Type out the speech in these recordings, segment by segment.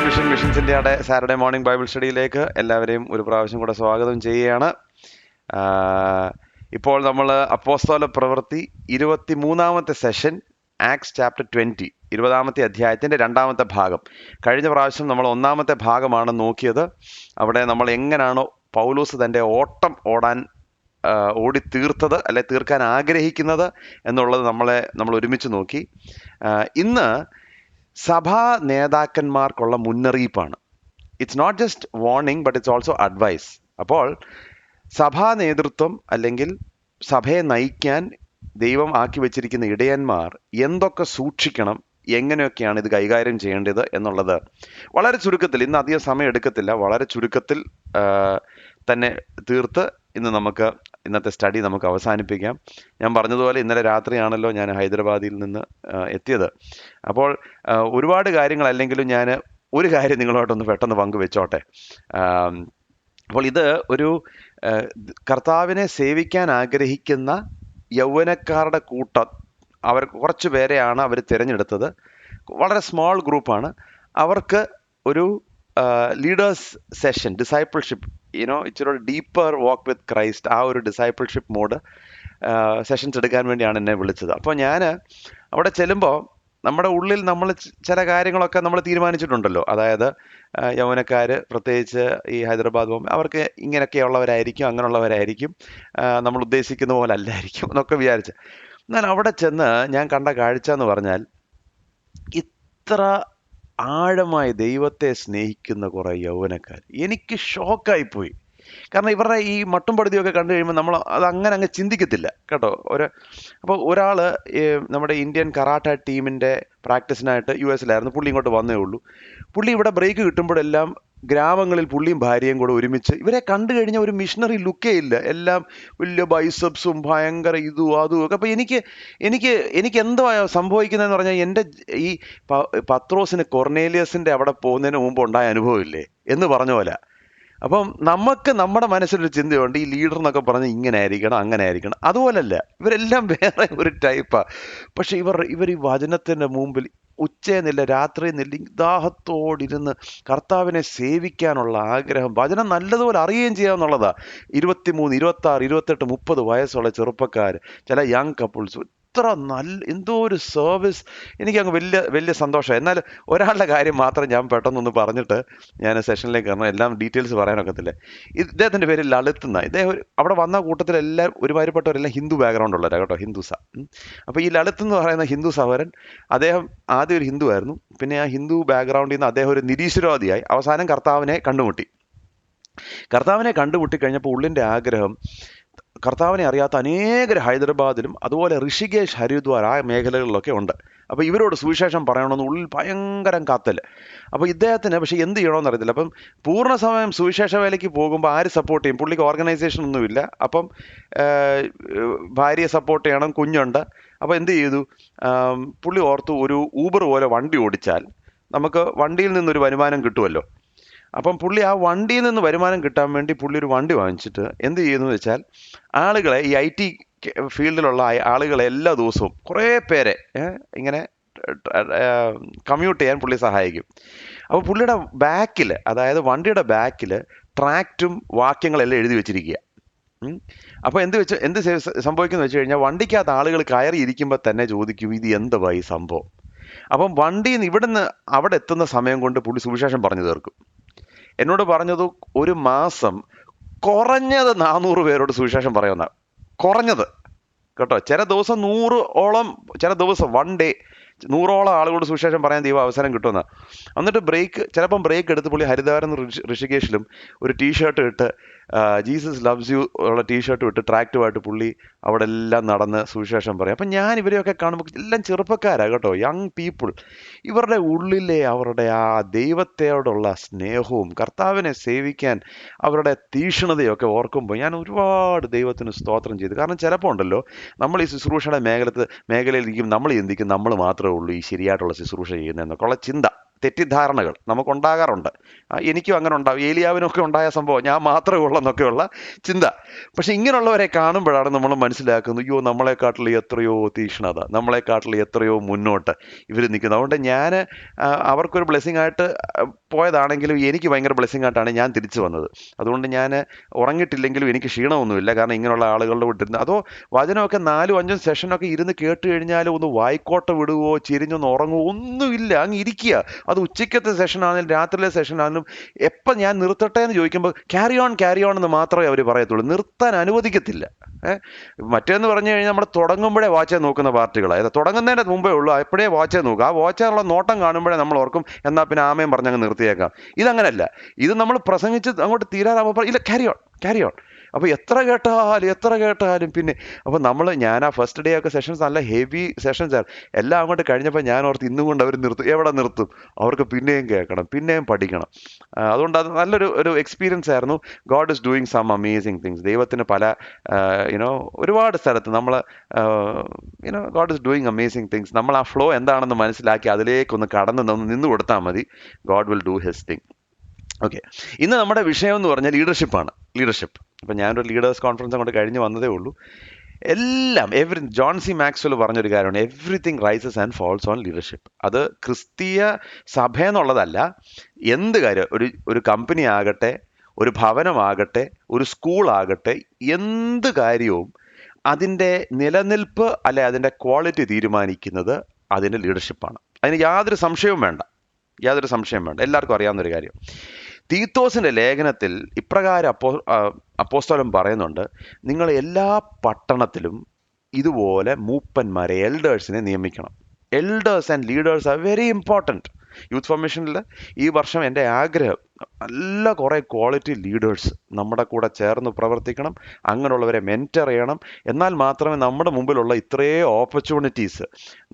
Mission missions ഇന്ത്യയുടെ Saturday morning Bible സ്റ്റഡിയിലേക്ക് എല്ലാവരെയും ഒരു പ്രാവശ്യം കൂടെ സ്വാഗതം ചെയ്യുകയാണ്. ഇപ്പോൾ നമ്മൾ അപ്പോസ്തല പ്രവൃത്തി 23-ാമത്തെ സെഷൻ, ആക്ട്സ് ചാപ്റ്റർ 20, 20-ാമത്തെ അധ്യായത്തിൻ്റെ 2-ാമത്തെ ഭാഗം. കഴിഞ്ഞ പ്രാവശ്യം നമ്മൾ 1-ാമത്തെ ഭാഗമാണ് നോക്കിയത്. അവിടെ നമ്മൾ എങ്ങനെയാണോ പൗലോസ് തൻ്റെ ഓട്ടം ഓടി തീർത്തത്, അല്ലെ തീർക്കാൻ ആഗ്രഹിക്കുന്നത് എന്നുള്ളത് നമ്മൾ ഒരുമിച്ച് നോക്കി. ഇന്ന് സഭാ നേതാക്കന്മാർക്കുള്ള മുന്നറിയിപ്പാണ്. It's not just warning, but it's also advice. അപ്പോൾ സഭാ നേതൃത്വം അല്ലെങ്കിൽ സഭയെ നയിക്കാൻ ദൈവം ആക്കി വെച്ചിരിക്കുന്ന ഇടയന്മാർ എന്തൊക്കെ സൂക്ഷിക്കണം, എങ്ങനെയൊക്കെയാണ് ഇത് കൈകാര്യം ചെയ്യേണ്ടത് എന്നുള്ളത് വളരെ ചുരുക്കത്തിൽ, ഇന്ന് അധികം സമയം എടുക്കത്തില്ല, വളരെ ചുരുക്കത്തിൽ തന്നെ തീർത്ത് ഇന്നത്തെ സ്റ്റഡി നമുക്ക് അവസാനിപ്പിക്കാം. ഞാൻ പറഞ്ഞതുപോലെ ഇന്നലെ രാത്രിയാണല്ലോ ഞാൻ ഹൈദരാബാദിൽ നിന്ന് എത്തിയത്. അപ്പോൾ ഒരുപാട് കാര്യങ്ങളല്ലെങ്കിലും ഞാൻ ഒരു കാര്യം നിങ്ങളോട്ടൊന്ന് പെട്ടെന്ന് പങ്കുവെച്ചോട്ടെ. അപ്പോൾ ഇത് ഒരു കർത്താവിനെ സേവിക്കാൻ ആഗ്രഹിക്കുന്ന യൗവനക്കാരുടെ കൂട്ടം, അവർ കുറച്ച് പേരെയാണ് അവർ തിരഞ്ഞെടുത്തത്. വളരെ സ്മോൾ ഗ്രൂപ്പാണ്. അവർക്ക് ഒരു ലീഡേഴ്സ് സെഷൻ, ഡിസൈപ്പിൾഷിപ്പ്, ഇച്ചിരി ഡീപ്പർ വാക്ക് വിത്ത് ക്രൈസ്റ്റ്, ആ ഒരു ഡിസൈപ്പിൾഷിപ്പ് മോഡ് സെഷൻസ് എടുക്കാൻ വേണ്ടിയാണ് എന്നെ വിളിച്ചത്. അപ്പോൾ ഞാൻ അവിടെ ചെല്ലുമ്പോൾ നമ്മുടെ ഉള്ളിൽ നമ്മൾ ചില കാര്യങ്ങളൊക്കെ നമ്മൾ തീരുമാനിച്ചിട്ടുണ്ടല്ലോ. അതായത് യൗവനക്കാർ, പ്രത്യേകിച്ച് ഈ ഹൈദരാബാദ് പോകുമ്പോൾ, അവർക്ക് ഇങ്ങനെയൊക്കെയുള്ളവരായിരിക്കും, അങ്ങനെയുള്ളവരായിരിക്കും, നമ്മൾ ഉദ്ദേശിക്കുന്ന പോലെ അല്ലായിരിക്കും എന്നൊക്കെ വിചാരിച്ച്. എന്നാൽ അവിടെ ചെന്ന് ഞാൻ കണ്ട കാഴ്ച എന്ന് പറഞ്ഞാൽ, ഇത്ര ആഴമായി ദൈവത്തെ സ്നേഹിക്കുന്ന കുറേ യൗവനക്കാർ. എനിക്ക് ഷോക്കായിപ്പോയി. കാരണം ഇവരുടെ ഈ മട്ടും പടുതിയൊക്കെ കണ്ടു കഴിയുമ്പോൾ നമ്മൾ അതങ്ങനെ അങ്ങ് ചിന്തിക്കത്തില്ല കേട്ടോ. അപ്പോൾ ഒരാൾ നമ്മുടെ ഇന്ത്യൻ കറാട്ട ടീമിൻ്റെ പ്രാക്ടീസിനായിട്ട് US-ലായിരുന്നു. പുള്ളി ഇങ്ങോട്ട് വന്നേ ഉള്ളൂ. പുള്ളി ഇവിടെ ബ്രേക്ക് കിട്ടുമ്പോഴെല്ലാം ഗ്രാമങ്ങളിൽ പുള്ളിയും ഭാര്യയും കൂടെ ഒരുമിച്ച്, ഇവരെ കണ്ടു കഴിഞ്ഞാൽ ഒരു മിഷണറി ലുക്കേ ഇല്ല. എല്ലാം വലിയ ബൈസപ്സും ഭയങ്കര ഇതും അതും ഒക്കെ. അപ്പോൾ എനിക്ക് എന്തോ സംഭവിക്കുന്നതെന്ന് പറഞ്ഞാൽ, എൻ്റെ ഈ പത്രോസിന് കൊർണേലിയസിൻ്റെ അവിടെ പോകുന്നതിന് മുമ്പ് ഉണ്ടായ അനുഭവമില്ലേ എന്ന് പറഞ്ഞ പോലെ. അപ്പം നമുക്ക് നമ്മുടെ മനസ്സിലൊരു ചിന്തയുണ്ട്, ഈ ലീഡർ എന്നൊക്കെ പറഞ്ഞാൽ ഇങ്ങനെ ആയിരിക്കണം, അങ്ങനെ ആയിരിക്കണം. അതുപോലല്ല, ഇവരെല്ലാം വേറെ ഒരു ടൈപ്പാണ്. പക്ഷെ ഇവർ ഈ വചനത്തിൻ്റെ മുമ്പിൽ ഉച്ചയെന്നില്ല രാത്രിയെന്നില്ല ദാഹത്തോടിരുന്ന് കർത്താവിനെ സേവിക്കാനുള്ള ആഗ്രഹം, വചനം നല്ലതുപോലെ അറിയുകയും ചെയ്യാമെന്നുള്ളതാണ്. 23, 26, 28, 30 വയസ്സുള്ള ചെറുപ്പക്കാർ, ചില യങ് കപ്പിൾസ്, ഇത്ര എന്തോ ഒരു സർവീസ്. എനിക്കങ്ങ് വലിയ സന്തോഷം. എന്നാൽ ഒരാളുടെ കാര്യം മാത്രം ഞാൻ പെട്ടെന്നൊന്ന് പറഞ്ഞിട്ട് ഞാൻ സെഷനിലേക്ക് കയറണം. എല്ലാം ഡീറ്റെയിൽസ് പറയാനൊക്കത്തില്ല. ഇദ്ദേഹത്തിൻ്റെ പേര് ലളിത് എന്നാണ്. ഇദ്ദേഹം അവിടെ വന്ന കൂട്ടത്തിലെല്ലാം ഒരുമാതിരിപ്പെട്ടവരെല്ലാം ഹിന്ദു ബാക്ക്ഗ്രൗണ്ട് ഉള്ളവരാണ് കേട്ടോ, ഹിന്ദുസാ. അപ്പോൾ ഈ ലളിത് എന്ന് പറയുന്ന ഹിന്ദു സഹോദരൻ, അദ്ദേഹം ആദ്യം ഒരു ഹിന്ദു ആയിരുന്നു. പിന്നെ ആ ഹിന്ദു ബാക്ക്ഗ്രൗണ്ടിൽ നിന്ന് അദ്ദേഹം ഒരു നിരീശ്വരവാദിയായി. അവസാനം കർത്താവിനെ കണ്ടുമുട്ടി കഴിഞ്ഞപ്പോൾ ഉള്ളിൻ്റെ ആഗ്രഹം, കർത്താവിനെ അറിയാത്ത അനേകർ ഹൈദരാബാദിലും അതുപോലെ ഋഷികേശ്, ഹരിദ്വാർ, ആ മേഖലകളിലൊക്കെ ഉണ്ട്. അപ്പോൾ ഇവരോട് സുവിശേഷം പറയണമെന്ന് ഉള്ളിൽ ഭയങ്കരം കാത്തൽ. അപ്പോൾ ഇദ്ദേഹത്തിന് പക്ഷേ എന്ത് ചെയ്യണമെന്ന് അറിയത്തില്ല. അപ്പം പൂർണ്ണസമയം സുവിശേഷ വേലയ്ക്ക് പോകുമ്പോൾ ആര് സപ്പോർട്ട് ചെയ്യും? പുള്ളിക്ക് ഓർഗനൈസേഷൻ ഒന്നുമില്ല. അപ്പം ഭാര്യയെ സപ്പോർട്ട് ചെയ്യണം, കുഞ്ഞുണ്ട്. അപ്പോൾ എന്ത് ചെയ്തു? പുള്ളി ഓർത്തു, ഒരു ഊബർ പോലെ വണ്ടി ഓടിച്ചാൽ നമുക്ക് വണ്ടിയിൽ നിന്നൊരു വരുമാനം കിട്ടുമല്ലോ. അപ്പം പുള്ളി ആ വണ്ടിയിൽ നിന്ന് വരുമാനം കിട്ടാൻ വേണ്ടി പുള്ളി ഒരു വണ്ടി വാങ്ങിച്ചിട്ട് എന്ത് ചെയ്യുന്നു വെച്ചാൽ, ആളുകളെ, ഈ IT ഫീൽഡിലുള്ള ആളുകളെ എല്ലാ ദിവസവും കുറേ പേരെ ഇങ്ങനെ കമ്മ്യൂട്ട് ചെയ്യാൻ പുള്ളി സഹായിക്കും. അപ്പോൾ പുള്ളിയുടെ ബാക്കിൽ, അതായത് വണ്ടിയുടെ ബാക്കിൽ ട്രാക്റ്റും വാക്യങ്ങളെല്ലാം എഴുതി വെച്ചിരിക്കുക. അപ്പോൾ എന്ത് സംഭവിക്കുന്നു വെച്ച് കഴിഞ്ഞാൽ, വണ്ടിക്കകത്ത് ആളുകൾ കയറി ഇരിക്കുമ്പോൾ തന്നെ ചോദിക്കും, ഇത് എന്തുവാ ഈ സംഭവം? അപ്പം വണ്ടിയിൽ നിന്ന് ഇവിടുന്ന് അവിടെ എത്തുന്ന സമയം കൊണ്ട് പുള്ളി സുവിശേഷം പറഞ്ഞു തീർക്കും. എന്നോട് പറഞ്ഞത്, ഒരു മാസം കുറഞ്ഞത് 400 പേരോട് സുവിശേഷം പറയുന്ന, കുറഞ്ഞത് കേട്ടോ. ചില ദിവസം 100ഓളം, ചില ദിവസം 1 ഡേ 100ഓളം ആളുകളോട് സുവിശേഷം പറയാൻ ദൈവം അവസരം കിട്ടുമെന്ന്. എന്നിട്ട് ചിലപ്പം ബ്രേക്ക് എടുത്ത് പുള്ളി ഹരിദ്വാരം, ഋഷികേശിലും ഒരു ടീഷർട്ട് ഇട്ട്, ജീസസ് ലവ്സ് യു ഉള്ള ടീഷർട്ട് ഇട്ട് ട്രാക്റ്റുമായിട്ട് പുള്ളി അവിടെ എല്ലാം നടന്ന് സുവിശേഷം പറയും. അപ്പം ഞാൻ ഇവരെയൊക്കെ കാണുമ്പോൾ എല്ലാം ചെറുപ്പക്കാരാണ് കേട്ടോ, യങ് പീപ്പിൾ. ഇവരുടെ ഉള്ളിലെ അവരുടെ ആ ദൈവത്തോടുള്ള സ്നേഹവും കർത്താവിനെ സേവിക്കാൻ അവരുടെ തീക്ഷ്ണതയൊക്കെ ഓർക്കുമ്പോൾ ഞാൻ ഒരുപാട് ദൈവത്തിന് സ്തോത്രം ചെയ്തു. കാരണം ചിലപ്പോൾ ഉണ്ടല്ലോ, നമ്മൾ ഈ ശുശ്രൂഷയുടെ മേഖലയിൽ ഇരിക്കും, നമ്മൾ ചിന്തിക്കും നമ്മൾ മാത്രമേ ഉള്ളൂ ഈ ശരിയായിട്ടുള്ള ശുശ്രൂഷ ചെയ്യുന്നതെന്നൊക്കെ ഉള്ള ചിന്ത തെറ്റിദ്ധാരണകൾ നമുക്കുണ്ടാകാറുണ്ട്. എനിക്കും അങ്ങനെ ഉണ്ടാവും, ഏലിയാവിനൊക്കെ ഉണ്ടായ സംഭവം ഞാൻ മാത്രമേ ഉള്ളെന്നൊക്കെയുള്ള ചിന്ത. പക്ഷെ ഇങ്ങനെയുള്ളവരെ കാണുമ്പോഴാണ് നമ്മൾ മനസ്സിലാക്കുന്നത്, അയ്യോ നമ്മളെക്കാട്ടിൽ എത്രയോ തീക്ഷ്ണത, നമ്മളെക്കാട്ടിൽ എത്രയോ മുന്നോട്ട് ഇവർ നിൽക്കുന്നത്. അതുകൊണ്ട് ഞാൻ അവർക്കൊരു ബ്ലെസ്സിങ് ആയിട്ട് പോയതാണെങ്കിലും എനിക്ക് ഭയങ്കര ബ്ലെസ്സിങ് ആയിട്ടാണ് ഞാൻ തിരിച്ചു വന്നത്. അതുകൊണ്ട് ഞാൻ ഉറങ്ങിയിട്ടില്ലെങ്കിലും എനിക്ക് ക്ഷീണമൊന്നുമില്ല. കാരണം ഇങ്ങനെയുള്ള ആളുകളുടെ വിട്ടിരുന്ന് അതോ വചനമൊക്കെ 4-5 സെഷനൊക്കെ ഇരുന്ന് കേട്ട് കഴിഞ്ഞാൽ ഒന്ന് വായിക്കോട്ട വിടുവോ ചിരിഞ്ഞൊന്ന് ഉറങ്ങുവോ ഒന്നുമില്ല, അങ്ങ് ഇരിക്കുക. അത് ഉച്ചയ്ക്കത്തെ സെഷനാണെങ്കിലും രാത്രിയിലെ സെഷനാണെങ്കിലും എപ്പം ഞാൻ നിർത്തട്ടെ എന്ന് ചോദിക്കുമ്പോൾ ക്യാരി ഓൺ എന്ന് മാത്രമേ അവർ പറയത്തുള്ളൂ, നിർത്താൻ അനുവദിക്കത്തില്ല. മറ്റേന്ന് പറഞ്ഞു കഴിഞ്ഞാൽ നമ്മൾ തുടങ്ങുമ്പോഴേ വാച്ചേ നോക്കുന്ന പാർട്ടികളാണ്. തുടങ്ങുന്നതിൻ്റെ മുമ്പേ ഉള്ളൂ, എപ്പോഴേ വാച്ചേ നോക്കുക. ആ വാച്ചുള്ള നോട്ടം കാണുമ്പോഴേ നമ്മൾ ഓർക്കും എന്നാൽ പിന്നെ ആമയും പറഞ്ഞങ്ങ് നിർത്തിയേക്കാം. ഇതങ്ങനല്ല. ഇത് നമ്മൾ പ്രസംഗിച്ച് അങ്ങോട്ട് തീരാറാകുമ്പോൾ ഇല്ല ക്യാരി ഓൺ. അപ്പോൾ എത്ര കേട്ടാലും പിന്നെ അപ്പോൾ ഞാൻ ആ ഫസ്റ്റ് ഡേ ഒക്കെ സെഷൻസ് നല്ല ഹെവി സെഷൻസ് ആയിരുന്നു. എല്ലാം അങ്ങോട്ട് കഴിഞ്ഞപ്പോൾ ഞാൻ ഓർത്ത് ഇന്നും കൊണ്ട് അവർ എവിടെ നിർത്തും, അവർക്ക് പിന്നെയും കേൾക്കണം, പിന്നെയും പഠിക്കണം. അതുകൊണ്ട് അത് നല്ലൊരു എക്സ്പീരിയൻസ് ആയിരുന്നു. God is doing some amazing things. ദൈവത്തിന് പല ഒരുപാട് സ്ഥലത്ത് നമ്മൾ God is doing amazing things. നമ്മൾ ആ ഫ്ലോ എന്താണെന്ന് മനസ്സിലാക്കി അതിലേക്കൊന്ന് നിന്ന് കൊടുത്താൽ മതി. God will do his thing. Okay, ഇന്ന് നമ്മുടെ വിഷയം എന്ന് പറഞ്ഞാൽ ലീഡർഷിപ്പാണ്. ലീഡർഷിപ്പ്. അപ്പം ഞാനൊരു ലീഡേഴ്സ് കോൺഫറൻസ് അങ്ങോട്ട് കഴിഞ്ഞ് വന്നതേ ഉള്ളൂ. ജോൺ സി മാക്സ്വെൽ പറഞ്ഞൊരു കാര്യമാണ്, everything rises and falls on leadership. അത് ക്രിസ്തീയ സഭ എന്നുള്ളതല്ല, എന്ത് കാര്യം, ഒരു കമ്പനി ആകട്ടെ, ഒരു ഭവനമാകട്ടെ, ഒരു സ്കൂളാകട്ടെ, എന്ത് കാര്യവും അതിൻ്റെ നിലനിൽപ്പ് അല്ലെ അതിൻ്റെ ക്വാളിറ്റി തീരുമാനിക്കുന്നത് അതിൻ്റെ ലീഡർഷിപ്പാണ്. അതിന് യാതൊരു സംശയവും വേണ്ട. എല്ലാവർക്കും അറിയാവുന്നൊരു കാര്യം. തീത്തോസിന്റെ ലേഖനത്തിൽ ഇപ്രകാരം അപ്പോസ്തലൻ പറയുന്നുണ്ട്, നിങ്ങൾ എല്ലാ പട്ടണത്തിലും ഇതുപോലെ മൂപ്പന്മാരെ, എൽഡേഴ്സിനെ നിയമിക്കണം. Elders and leaders are very important. Youth ഫോർമേഷനിൽ ഈ വർഷം എൻ്റെ ആഗ്രഹം നല്ല കുറേ ക്വാളിറ്റി ലീഡേഴ്സ് നമ്മുടെ കൂടെ ചേർന്ന് പ്രവർത്തിക്കണം. അങ്ങനെയുള്ളവരെ മെൻറ്റർ ചെയ്യണം. എന്നാൽ മാത്രമേ നമ്മുടെ മുമ്പിലുള്ള ഇത്രയും ഓപ്പർച്യൂണിറ്റീസ്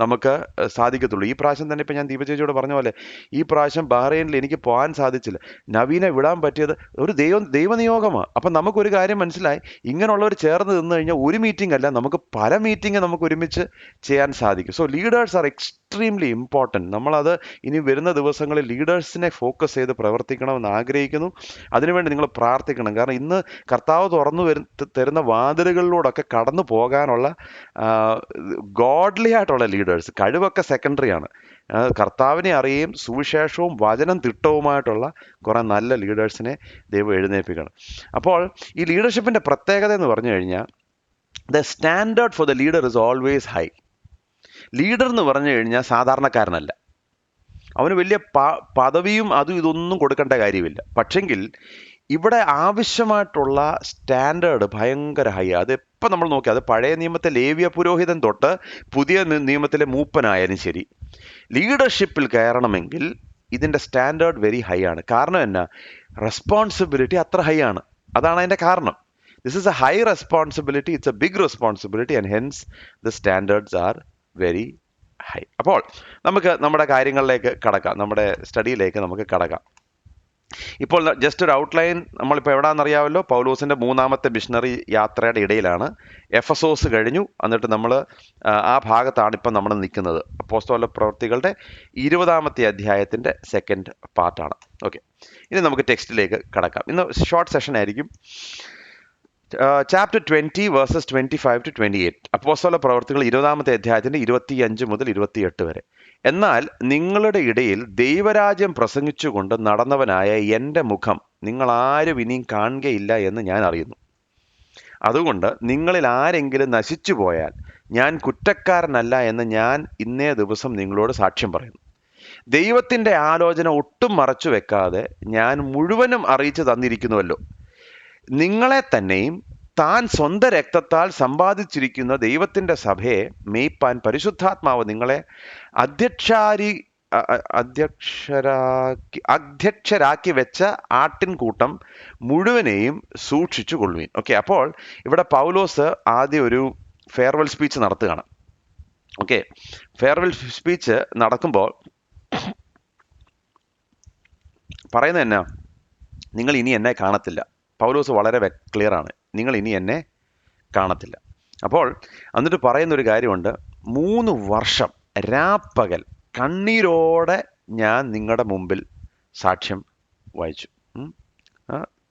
നമുക്ക് സാധിക്കത്തുള്ളൂ. ഈ പ്രാവശ്യം തന്നെ ഇപ്പം ഞാൻ ദീപചേച്ചിയോട് പറഞ്ഞ പോലെ ഈ പ്രാവശ്യം ബഹ്റൈനിൽ എനിക്ക് പോകാൻ സാധിച്ചില്ല. നവീനെ വിടാൻ പറ്റിയത് ഒരു ദൈവനിയോഗമാണ്. അപ്പം നമുക്കൊരു കാര്യം മനസ്സിലായി, ഇങ്ങനെയുള്ളവർ ചേർന്ന് നിന്ന് കഴിഞ്ഞാൽ ഒരു മീറ്റിംഗ് അല്ല, നമുക്ക് പല മീറ്റിംഗ് നമുക്ക് ഒരുമിച്ച് ചെയ്യാൻ സാധിക്കും. So leaders R extremely important. നമ്മളത് ഇനി വരുന്ന ദിവസങ്ങളിൽ ലീഡേഴ്സിനെ ഫോക്കസ് ചെയ്ത് പ്രവർത്തിക്കണമെന്ന് ആഗ്രഹിക്കുന്നു. അതിനുവേണ്ടി നിങ്ങൾ പ്രാർത്ഥിക്കണം. കാരണം ഇന്ന് കർത്താവ് തുറന്നു തരുന്ന വാതിലുകളിലൂടെയൊക്കെ കടന്നു പോകാനുള്ള ഗോഡ്ലി ആയിട്ടുള്ള ലീഡേഴ്സ്, കഴിവൊക്കെ സെക്കൻഡറിയാണ്. കർത്താവിനെ അറിയുകയും സുവിശേഷവും വചനം തിട്ടവുമായിട്ടുള്ള കുറേ നല്ല ലീഡേഴ്സിനെ ദൈവം എഴുന്നേൽപ്പിക്കണം. അപ്പോൾ ഈ ലീഡർഷിപ്പിൻ്റെ പ്രത്യേകത എന്ന് പറഞ്ഞു കഴിഞ്ഞാൽ, the standard for the leader is always high. Leader എന്ന് പറഞ്ഞു കഴിഞ്ഞാൽ സാധാരണക്കാരനല്ല. അവന് വലിയ പദവിയും ഇതൊന്നും കൊടുക്കേണ്ട കാര്യമില്ല. പക്ഷെങ്കിൽ ഇവിടെ ആവശ്യമായിട്ടുള്ള സ്റ്റാൻഡേർഡ് ഭയങ്കര ഹൈ. അത് എപ്പോൾ നമ്മൾ നോക്കി, അത് പഴയ നിയമത്തെ ലേവ്യ പുരോഹിതൻ തൊട്ട് പുതിയ നിയമത്തിലെ മൂപ്പനായാലും ശരി, ലീഡർഷിപ്പിൽ കയറണമെങ്കിൽ ഇതിൻ്റെ സ്റ്റാൻഡേർഡ് വെരി ഹൈ ആണ്. കാരണം എന്നാ, റെസ്പോൺസിബിലിറ്റി അത്ര ഹൈ ആണ്. അതാണ് അതിൻ്റെ കാരണം. This is a high responsibility, it's a big responsibility and hence the standards are very high. അപ്പോൾ നമുക്ക് നമ്മുടെ കാര്യങ്ങളിലേക്ക് കടക്കാം, നമ്മുടെ സ്റ്റഡിയിലേക്ക് നമുക്ക് കടക്കാം. ഇപ്പോൾ ജസ്റ്റ് ഒരു ഔട്ട്ലൈൻ. നമ്മളിപ്പോൾ എവിടെയാണെന്നറിയാമല്ലോ, പൗലോസിൻ്റെ 3ാമത്തെ മിഷണറി യാത്രയുടെ ഇടയിലാണ്. എഫസോസ് കഴിഞ്ഞു, എന്നിട്ട് നമ്മൾ ആ ഭാഗത്താണ് ഇപ്പം നമ്മൾ നിൽക്കുന്നത്. അപ്പോസ്തല പ്രവൃത്തികളുടെ 20ാമത്തെ അധ്യായത്തിൻ്റെ സെക്കൻഡ് പാർട്ടാണ്. ഓക്കെ, ഇനി നമുക്ക് ടെക്സ്റ്റിലേക്ക് കടക്കാം. ഇന്ന് ഷോർട്ട് സെഷൻ ആയിരിക്കും. Chapter 20 versus 25 to 28. അപ്പോസ്തല പ്രവൃത്തികൾ 20ാമത്തെ അധ്യായത്തിൻ്റെ 25 മുതൽ 28 വരെ. എന്നാൽ നിങ്ങളുടെ ഇടയിൽ ദൈവരാജ്യം പ്രസംഗിച്ചുകൊണ്ട് നടന്നവനായ എൻ്റെ മുഖം നിങ്ങൾ ആരും ഇനിയും കാണുകയില്ല എന്ന് ഞാൻ അറിയുന്നു. അതുകൊണ്ട് നിങ്ങളിൽ ആരെങ്കിലും നശിച്ചു പോയാൽ ഞാൻ കുറ്റക്കാരനല്ല എന്ന് ഞാൻ ഇന്നേ ദിവസം നിങ്ങളോട് സാക്ഷ്യം പറയുന്നു. ദൈവത്തിൻ്റെ ആലോചന ഒട്ടും മറച്ചു വെക്കാതെ ഞാൻ മുഴുവനും അറിയിച്ചു തന്നിരിക്കുന്നുവല്ലോ. നിങ്ങളെ തന്നെയും താൻ സ്വന്തം രക്തത്താൽ സമ്പാദിച്ചിരിക്കുന്ന ദൈവത്തിൻ്റെ സഭയെ മേയ്പ്പാൻ പരിശുദ്ധാത്മാവ് നിങ്ങളെ അധ്യക്ഷരാക്കി വെച്ച ആട്ടിൻകൂട്ടം മുഴുവനെയും സൂക്ഷിച്ചു കൊള്ളുവീൻ. ഓക്കെ, അപ്പോൾ ഇവിടെ പൗലോസ് ആദ്യം ഒരു ഫെയർവെൽ സ്പീച്ച് നടത്തുകയാണ്. ഓക്കെ, ഫെയർവെൽ സ്പീച്ച് നടക്കുമ്പോൾ പറയുന്നത് എന്നാ, നിങ്ങൾ ഇനി എന്നെ കാണത്തില്ല. പൗലോസ് വളരെ ക്ലിയർ ആണ്, നിങ്ങൾ ഇനി എന്നെ കാണത്തില്ല. അപ്പോൾ എന്നിട്ട് പറയുന്നൊരു കാര്യമുണ്ട്, 3 വർഷം രാപ്പകൽ കണ്ണീരോടെ ഞാൻ നിങ്ങളുടെ മുമ്പിൽ സാക്ഷ്യം വഹിച്ചു.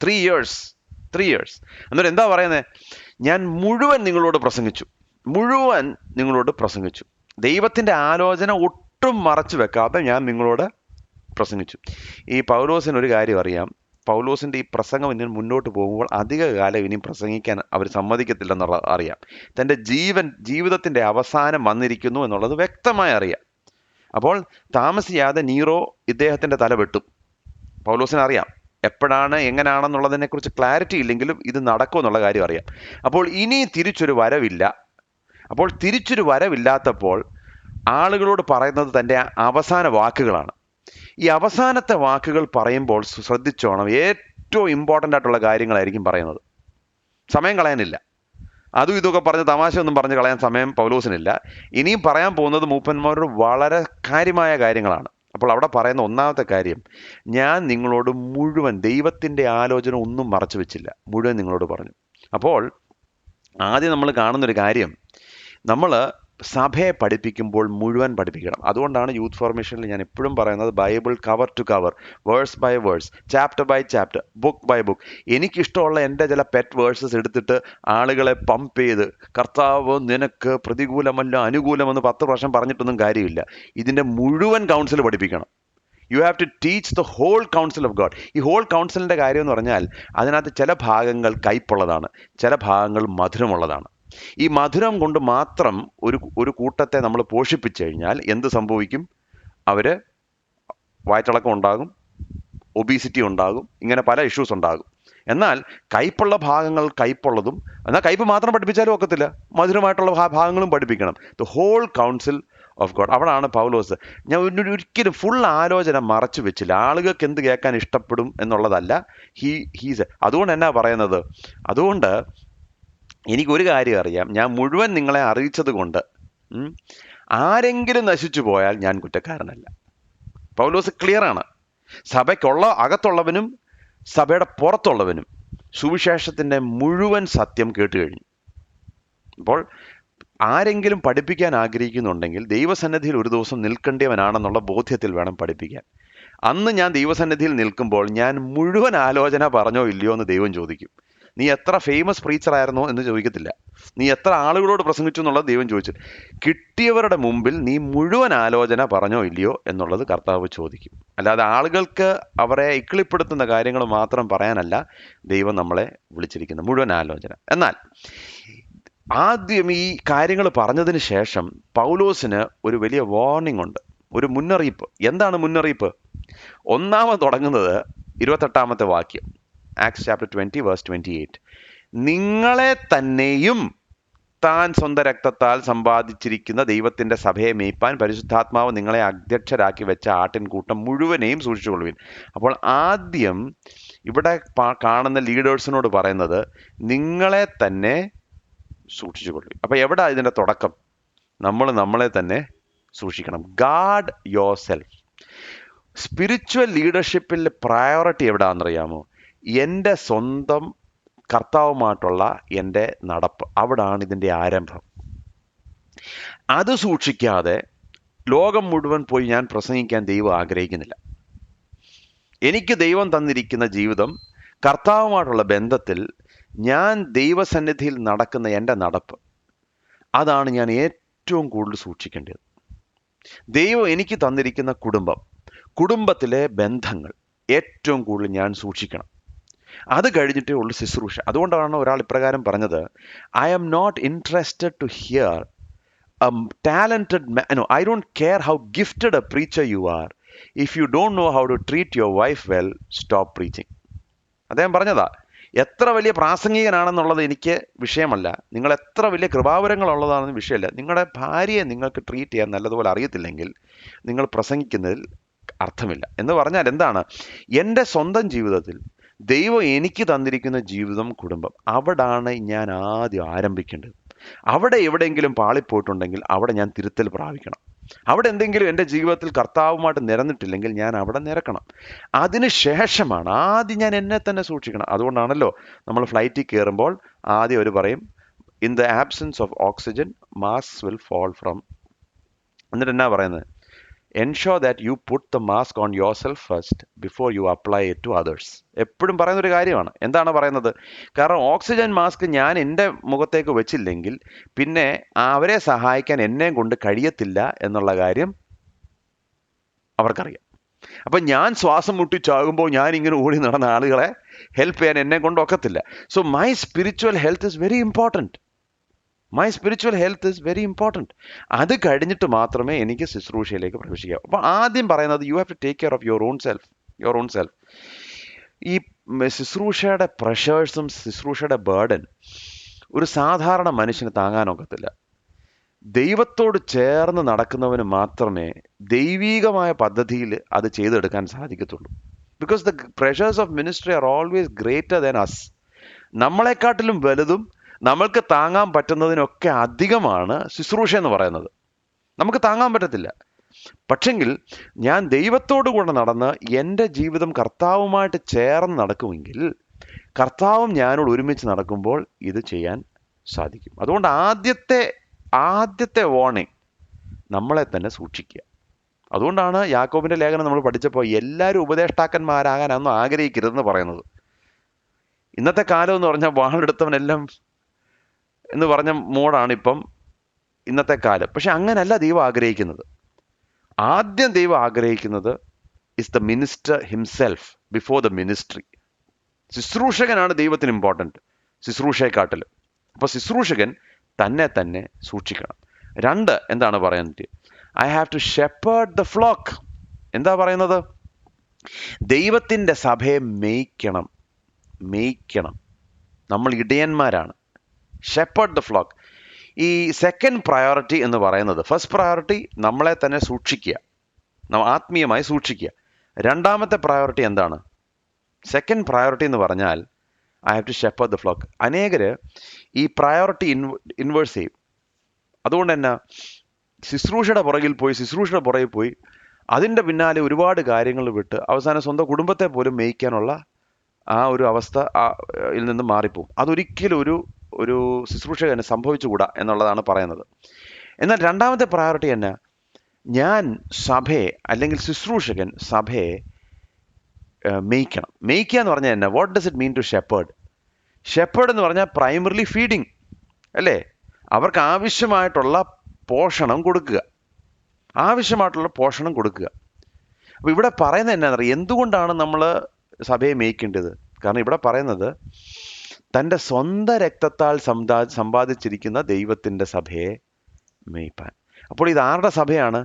3 years. എന്നിട്ട് എന്താ പറയുന്നത്? ഞാൻ മുഴുവൻ നിങ്ങളോട് പ്രസംഗിച്ചു. ദൈവത്തിൻ്റെ ആലോചന ഒട്ടും മറച്ചു വെക്കാതെ ഞാൻ നിങ്ങളോട് പ്രസംഗിച്ചു. ഈ പൗലോസിന് ഒരു കാര്യം അറിയാം. പൗലോസിൻ്റെ ഈ പ്രസംഗം ഇനി മുന്നോട്ട് പോകുമ്പോൾ അധിക കാലം ഇനിയും പ്രസംഗിക്കാൻ അവർ സമ്മതിക്കത്തില്ലെന്നുള്ളത് അറിയാം. തൻ്റെ ജീവിതത്തിൻ്റെ അവസാനം വന്നിരിക്കുന്നു എന്നുള്ളത് വ്യക്തമായി അറിയാം. അപ്പോൾ താമസിയാതെ നീറോ ഇദ്ദേഹത്തിൻ്റെ തല വെട്ടും. പൗലോസിന് അറിയാം എപ്പോഴാണ് എങ്ങനെയാണെന്നുള്ളതിനെക്കുറിച്ച് ക്ലാരിറ്റി ഇല്ലെങ്കിലും ഇത് നടക്കുമെന്നുള്ള കാര്യം അറിയാം. അപ്പോൾ ഇനി തിരിച്ചൊരു വരവില്ലാത്തപ്പോൾ ആളുകളോട് പറയുന്നത് തൻ്റെ അവസാന വാക്കുകളാണ്. ഈ അവസാനത്തെ വാക്കുകൾ പറയുമ്പോൾ ശ്രദ്ധിച്ചോണം, ഏറ്റവും ഇമ്പോർട്ടൻ്റ് ആയിട്ടുള്ള കാര്യങ്ങളായിരിക്കും പറയുന്നത്. സമയം കളയാനില്ല. അതും ഇതൊക്കെ പറഞ്ഞ് തമാശയൊന്നും പറഞ്ഞ് കളയാൻ സമയം പൗലോസിനില്ല. ഇനിയും പറയാൻ പോകുന്നത് മൂപ്പന്മാരോട് വളരെ കാര്യമായ കാര്യങ്ങളാണ്. അപ്പോൾ അവിടെ പറയുന്ന ഒന്നാമത്തെ കാര്യം, ഞാൻ നിങ്ങളോട് മുഴുവൻ ദൈവത്തിൻ്റെ ആലോചന ഒന്നും മറച്ചു വെച്ചില്ല, മുഴുവൻ നിങ്ങളോട് പറഞ്ഞു. അപ്പോൾ ആദ്യം നമ്മൾ കാണുന്നൊരു കാര്യം, നമ്മൾ സഭയെ പഠിപ്പിക്കുമ്പോൾ മുഴുവൻ പഠിപ്പിക്കണം. അതുകൊണ്ടാണ് യൂത്ത് ഫോർമേഷനിൽ ഞാൻ എപ്പോഴും പറയുന്നത് Bible cover to cover, verse by verse, chapter by chapter, book by book. എനിക്കിഷ്ടമുള്ള എൻ്റെ ചില പെറ്റ് വേഴ്സസ് എടുത്തിട്ട് ആളുകളെ പമ്പ് ചെയ്ത് കർത്താവ് നിനക്ക് പ്രതികൂലമല്ല അനുകൂലമെന്ന് 10 പ്രാവശ്യം പറഞ്ഞിട്ടൊന്നും കാര്യമില്ല. ഇതിൻ്റെ മുഴുവൻ കൗൺസിൽ പഠിപ്പിക്കണം. You have to teach the whole council of God. ഈ ഹോൾ കൗൺസിലിൻ്റെ കാര്യം എന്ന് പറഞ്ഞാൽ അതിനകത്ത് ചില ഭാഗങ്ങൾ കയ്പുള്ളതാണ്, ചില ഭാഗങ്ങൾ മധുരമുള്ളതാണ്. ഈ മധുരം കൊണ്ട് മാത്രം ഒരു കൂട്ടത്തെ നമ്മൾ പോഷിപ്പിച്ചു കഴിഞ്ഞാൽ എന്ത് സംഭവിക്കും? അവർ വയറ്റിളക്കം ഉണ്ടാകും, ഒബീസിറ്റി ഉണ്ടാകും, ഇങ്ങനെ പല ഇഷ്യൂസ് ഉണ്ടാകും. എന്നാൽ കയ്പുള്ള ഭാഗങ്ങൾ കയ്പുള്ളതും, എന്നാൽ കയ്പ് മാത്രം പഠിപ്പിച്ചാലും ഒക്കത്തില്ല, മധുരമായിട്ടുള്ള ഭാഗങ്ങളും പഠിപ്പിക്കണം. The whole council of God. അവിടാണ് പൗലോസ്, ഞാൻ ഒരിക്കലും ഫുൾ ആലോചന മറച്ചു വെച്ചില്ല, ആളുകൾക്ക് എന്ത് കേൾക്കാൻ ഇഷ്ടപ്പെടും എന്നുള്ളതല്ല. ഹീസ് അതുകൊണ്ട് എന്നാ പറയുന്നത്, അതുകൊണ്ട് എനിക്കൊരു കാര്യം അറിയാം, ഞാൻ മുഴുവൻ നിങ്ങളെ അറിയിച്ചത് കൊണ്ട് ആരെങ്കിലും നശിച്ചു പോയാൽ ഞാൻ കുറ്റക്കാരനല്ല. പൗലോസ് ക്ലിയറാണ്. അകത്തുള്ളവനും സഭയുടെ പുറത്തുള്ളവനും സുവിശേഷത്തിൻ്റെ മുഴുവൻ സത്യം കേട്ട് കഴിഞ്ഞു. അപ്പോൾ ആരെങ്കിലും പഠിപ്പിക്കാൻ ആഗ്രഹിക്കുന്നുണ്ടെങ്കിൽ ദൈവസന്നിധിയിൽ ഒരു ദിവസം നിൽക്കേണ്ടവനാണെന്നുള്ള ബോധ്യത്തിൽ വേണം പഠിപ്പിക്കാൻ. അന്ന് ഞാൻ ദൈവസന്നിധിയിൽ നിൽക്കുമ്പോൾ ഞാൻ മുഴുവൻ ആലോചന പറഞ്ഞോ ഇല്ലയോ എന്ന് ദൈവം ചോദിക്കും. നീ എത്ര ഫേമസ് പ്രീച്ചർ ആയിരുന്നോ എന്ന് ചോദിക്കത്തില്ല, നീ എത്ര ആളുകളോട് പ്രസംഗിച്ചു എന്നുള്ളത് ദൈവം ചോദിച്ചു. കിട്ടിയവരുടെ മുമ്പിൽ നീ മുഴുവൻ ആലോചന പറഞ്ഞോ ഇല്ലയോ എന്നുള്ളത് കർത്താവ് ചോദിക്കും. അല്ലാതെ ആളുകൾക്ക് അവരെ ഇക്കിളിപ്പെടുത്തുന്ന കാര്യങ്ങൾ മാത്രം പറയാനല്ല ദൈവം നമ്മളെ വിളിച്ചിരിക്കുന്നത്, മുഴുവൻ ആലോചന. എന്നാൽ ആദ്യം ഈ കാര്യങ്ങൾ പറഞ്ഞതിന് ശേഷം പൗലോസിന് ഒരു വലിയ വാർണിംഗ് ഉണ്ട്, ഒരു മുന്നറിയിപ്പ്. എന്താണ് മുന്നറിയിപ്പ്? ഒന്നാമത് തുടങ്ങുന്നത് 28-ാമത്തെ വാക്യം, ആക്ട്സ് ചാപ്റ്റർ 20 വേഴ്സ് 28. നിങ്ങളെ തന്നെയും താൻ സ്വന്തം രക്തത്താൽ സമ്പാദിച്ചിരിക്കുന്ന ദൈവത്തിൻ്റെ സഭയെ മേയ്പ്പാൻ പരിശുദ്ധാത്മാവ് നിങ്ങളെ അധ്യക്ഷരാക്കി വെച്ച ആട്ടിൻകൂട്ടം മുഴുവനെയും സൂക്ഷിച്ചുകൊള്ളുവിൻ. അപ്പോൾ ആദ്യം ഇവിടെ കാണുന്ന ലീഡേഴ്സിനോട് പറയുന്നത് നിങ്ങളെ തന്നെ സൂക്ഷിച്ചുകൊള്ളുവിൻ. അപ്പോൾ എവിടെ ഇതിൻ്റെ തുടക്കം? നമ്മളെ തന്നെ സൂക്ഷിക്കണം. Guard your self. സ്പിരിച്വൽ ലീഡർഷിപ്പിൽ പ്രയോറിറ്റി എവിടെയാണെന്നറിയാമോ? എൻ്റെ സ്വന്തം കർത്താവുമായിട്ടുള്ള എൻ്റെ നടപ്പ്, അവിടാണ് ഇതിൻ്റെ ആരംഭം. അത് സൂക്ഷിക്കാതെ ലോകം മുഴുവൻ പോയി ഞാൻ പ്രസംഗിക്കാൻ ദൈവം ആഗ്രഹിക്കുന്നില്ല. എനിക്ക് ദൈവം തന്നിരിക്കുന്ന ജീവിതം, കർത്താവുമായിട്ടുള്ള ബന്ധത്തിൽ ഞാൻ ദൈവസന്നിധിയിൽ നടക്കുന്ന എൻ്റെ നടപ്പ്, അതാണ് ഞാൻ ഏറ്റവും കൂടുതൽ സൂക്ഷിക്കേണ്ടത്. ദൈവം എനിക്ക് തന്നിരിക്കുന്ന കുടുംബത്തിലെ ബന്ധങ്ങൾ ഏറ്റവും കൂടുതൽ ഞാൻ സൂക്ഷിക്കണം. അത് കഴിഞ്ഞിട്ടേ ഉള്ളൂ ശുശ്രൂഷ. അതുകൊണ്ടാണ് ഒരാൾ ഇപ്രകാരം പറഞ്ഞത്, I am not interested to hear a talented man, I don't care how gifted a preacher you are, if you don't know how to treat your wife well, stop preaching. അദ്ദേഹം പറഞ്ഞതാ, എത്ര വലിയ പ്രാസംഗികനാണെന്നുള്ളത് എനിക്ക് വിഷയമല്ല, നിങ്ങൾ എത്ര വലിയ കൃപാവരങ്ങളുള്ളതാണെന്ന് വിഷയമല്ല, നിങ്ങളുടെ ഭാര്യയെ നിങ്ങൾക്ക് ട്രീറ്റ് ചെയ്യാൻ നല്ലതുപോലെ അറിയത്തില്ലെങ്കിൽ നിങ്ങൾ പ്രസംഗിക്കുന്നതിൽ അർത്ഥമില്ല. എന്ന് പറഞ്ഞാൽ എന്താണ്? എൻ്റെ സ്വന്തം ജീവിതത്തിൽ ദൈവം എനിക്ക് തന്നിരിക്കുന്ന ജീവിതം, കുടുംബം, അവിടാണ് ഞാൻ ആദ്യം ആരംഭിക്കേണ്ടത്. അവിടെ എവിടെയെങ്കിലും പാളിപ്പോയിട്ടുണ്ടെങ്കിൽ അവിടെ ഞാൻ തിരുത്തൽ പ്രാപിക്കണം. അവിടെ എന്തെങ്കിലും എൻ്റെ ജീവിതത്തിൽ കർത്താവുമായിട്ട് നിരന്നിട്ടില്ലെങ്കിൽ ഞാൻ അവിടെ നിരക്കണം. അതിനുശേഷമാണ് ആദ്യം ഞാൻ എന്നെ തന്നെ സൂക്ഷിക്കണം. അതുകൊണ്ടാണല്ലോ നമ്മൾ ഫ്ലൈറ്റിൽ കയറുമ്പോൾ ആദ്യം അവർ പറയും, in the absence of oxygen mask will fall from. എന്നിട്ട് എന്നാ പറയുന്നത്? ensure that you put the mask on yourself first before you apply it to others. എപ്പോഴും പറയുന്നൊരു കാര്യമാണ്. എന്താണ് പറയുന്നത്? കാരണം ഓക്സിജൻ മാസ്ക് ഞാൻ എൻ്റെ മുഖത്തേക്ക് വെച്ചില്ലെങ്കിൽ പിന്നെ അവരെ സഹായിക്കാൻ എന്നെ കൊണ്ട് കഴിയത്തില്ല എന്നുള്ള കാര്യം അവർക്കറിയാം. അപ്പം ഞാൻ ശ്വാസം മുട്ടിച്ചാകുമ്പോൾ ഞാൻ ഇങ്ങനെ ഓടി നടന്ന ആളുകളെ ഹെൽപ്പ് ചെയ്യാൻ എന്നെ കൊണ്ട് ഒക്കത്തില്ല. So my spiritual health is very important. My spiritual health is very important. അത് കഴിഞ്ഞിട്ട് മാത്രമേ എനിക്ക് ശുശ്രൂഷയിലേക്ക് പ്രവേശിക്കാവൂ. അപ്പോൾ ആദ്യം പറയുന്നത് you have to take care of your own self. ഈ ശുശ്രൂഷയുടെ പ്രഷേഴ്സും ശുശ്രൂഷയുടെ ബേർഡൻ ഒരു സാധാരണ മനുഷ്യന് താങ്ങാനൊക്കത്തില്ല. ദൈവത്തോട് ചേർന്ന് നടക്കുന്നവന് മാത്രമേ ദൈവീകമായ പദ്ധതിയിൽ അത് ചെയ്തെടുക്കാൻ സാധിക്കത്തുള്ളൂ. Because the pressures of ministry are always greater than us. നമ്മളെക്കാട്ടിലും വലുതും നമ്മൾക്ക് താങ്ങാൻ പറ്റുന്നതിനൊക്കെ അധികമാണ് ശുശ്രൂഷ എന്ന് പറയുന്നത്. നമുക്ക് താങ്ങാൻ പറ്റത്തില്ല. പക്ഷെങ്കിൽ ഞാൻ ദൈവത്തോടു കൂടെ നടന്ന് എൻ്റെ ജീവിതം കർത്താവുമായിട്ട് ചേർന്ന് നടക്കുമെങ്കിൽ കർത്താവും ഞാനോട് ഒരുമിച്ച് നടക്കുമ്പോൾ ഇത് ചെയ്യാൻ സാധിക്കും. അതുകൊണ്ട് ആദ്യത്തെ വാർണിംഗ് നമ്മളെ തന്നെ സൂക്ഷിക്കുക. അതുകൊണ്ടാണ് യാക്കോബിൻ്റെ ലേഖനം നമ്മൾ പഠിച്ചപ്പോൾ എല്ലാവരും ഉപദേഷ്ടാക്കന്മാരാകാനൊന്നും ആഗ്രഹിക്കരുതെന്ന് പറയുന്നത്. ഇന്നത്തെ കാലം എന്ന് പറഞ്ഞാൽ വാളെടുത്തവനെല്ലാം എന്ന് പറഞ്ഞ മോഡാണ് ഇപ്പം ഇന്നത്തെ കാലം. പക്ഷെ അങ്ങനല്ല ദൈവം ആഗ്രഹിക്കുന്നത്. ആദ്യം ദൈവം ആഗ്രഹിക്കുന്നത് is the minister himself before the ministry. ശുശ്രൂഷകനാണ് ദൈവത്തിന് ഇമ്പോർട്ടൻറ്റ് ശുശ്രൂഷയെക്കാട്ടിലും. അപ്പോൾ ശുശ്രൂഷകൻ തന്നെ സൂക്ഷിക്കണം. 2 എന്താണ് പറയുന്നത്? I have to shepherd the flock. എന്താ പറയുന്നത്? ദൈവത്തിൻ്റെ സഭയെ മേയ്ക്കണം. നമ്മൾ ഇടയന്മാരാണ്. Shepherd the flock. ഈ സെക്കൻഡ് പ്രയോറിറ്റി എന്ന് പറയുന്നത്, ഫസ്റ്റ് പ്രയോറിറ്റി നമ്മളെ തന്നെ സൂക്ഷിക്കുക, ആത്മീയമായി സൂക്ഷിക്കുക. രണ്ടാമത്തെ പ്രയോറിറ്റി എന്താണ്? സെക്കൻഡ് പ്രയോറിറ്റി എന്ന് പറഞ്ഞാൽ I have to shepherd the flock. അനേകർ ഈ പ്രയോറിറ്റി ഇൻവേഴ്സ് ചെയ്യും. അതുകൊണ്ട് തന്നെ ശുശ്രൂഷയുടെ പുറകിൽ പോയി അതിൻ്റെ പിന്നാലെ ഒരുപാട് കാര്യങ്ങൾ വിട്ട് അവസാനം സ്വന്തം കുടുംബത്തെ പോലും മേയ്ക്കാനുള്ള ആ ഒരു അവസ്ഥ യിൽ നിന്ന് മാറിപ്പോവും. അതൊരിക്കലും ഒരു ശുശ്രൂഷകന് സംഭവിച്ചുകൂടാ എന്നുള്ളതാണ് പറയുന്നത്. എന്നാൽ രണ്ടാമത്തെ പ്രയോറിറ്റി എന്നാ? ഞാൻ സഭയെ അല്ലെങ്കിൽ ശുശ്രൂഷകൻ സഭയെ മേയ്ക്കണം. മേയ്ക്കുക എന്ന് പറഞ്ഞാൽ എന്നാ? What does it mean to shepherd? Shepherd എന്ന് പറഞ്ഞാൽ പ്രൈമറിലി ഫീഡിങ് അല്ലേ? അവർക്ക് ആവശ്യമായിട്ടുള്ള പോഷണം കൊടുക്കുക. അപ്പോൾ ഇവിടെ പറയുന്നത് എന്നാണെന്നറിയാം? എന്തുകൊണ്ടാണ് നമ്മൾ സഭയെ മേയ്ക്കേണ്ടത്? കാരണം ഇവിടെ പറയുന്നത് തൻ്റെ സ്വന്തം രക്തത്താൽ സമ്പാദിച്ചിരിക്കുന്ന ദൈവത്തിൻ്റെ സഭയെ മേയ്പ്പാൻ. അപ്പോൾ ഇത് ആരുടെ സഭയാണ്?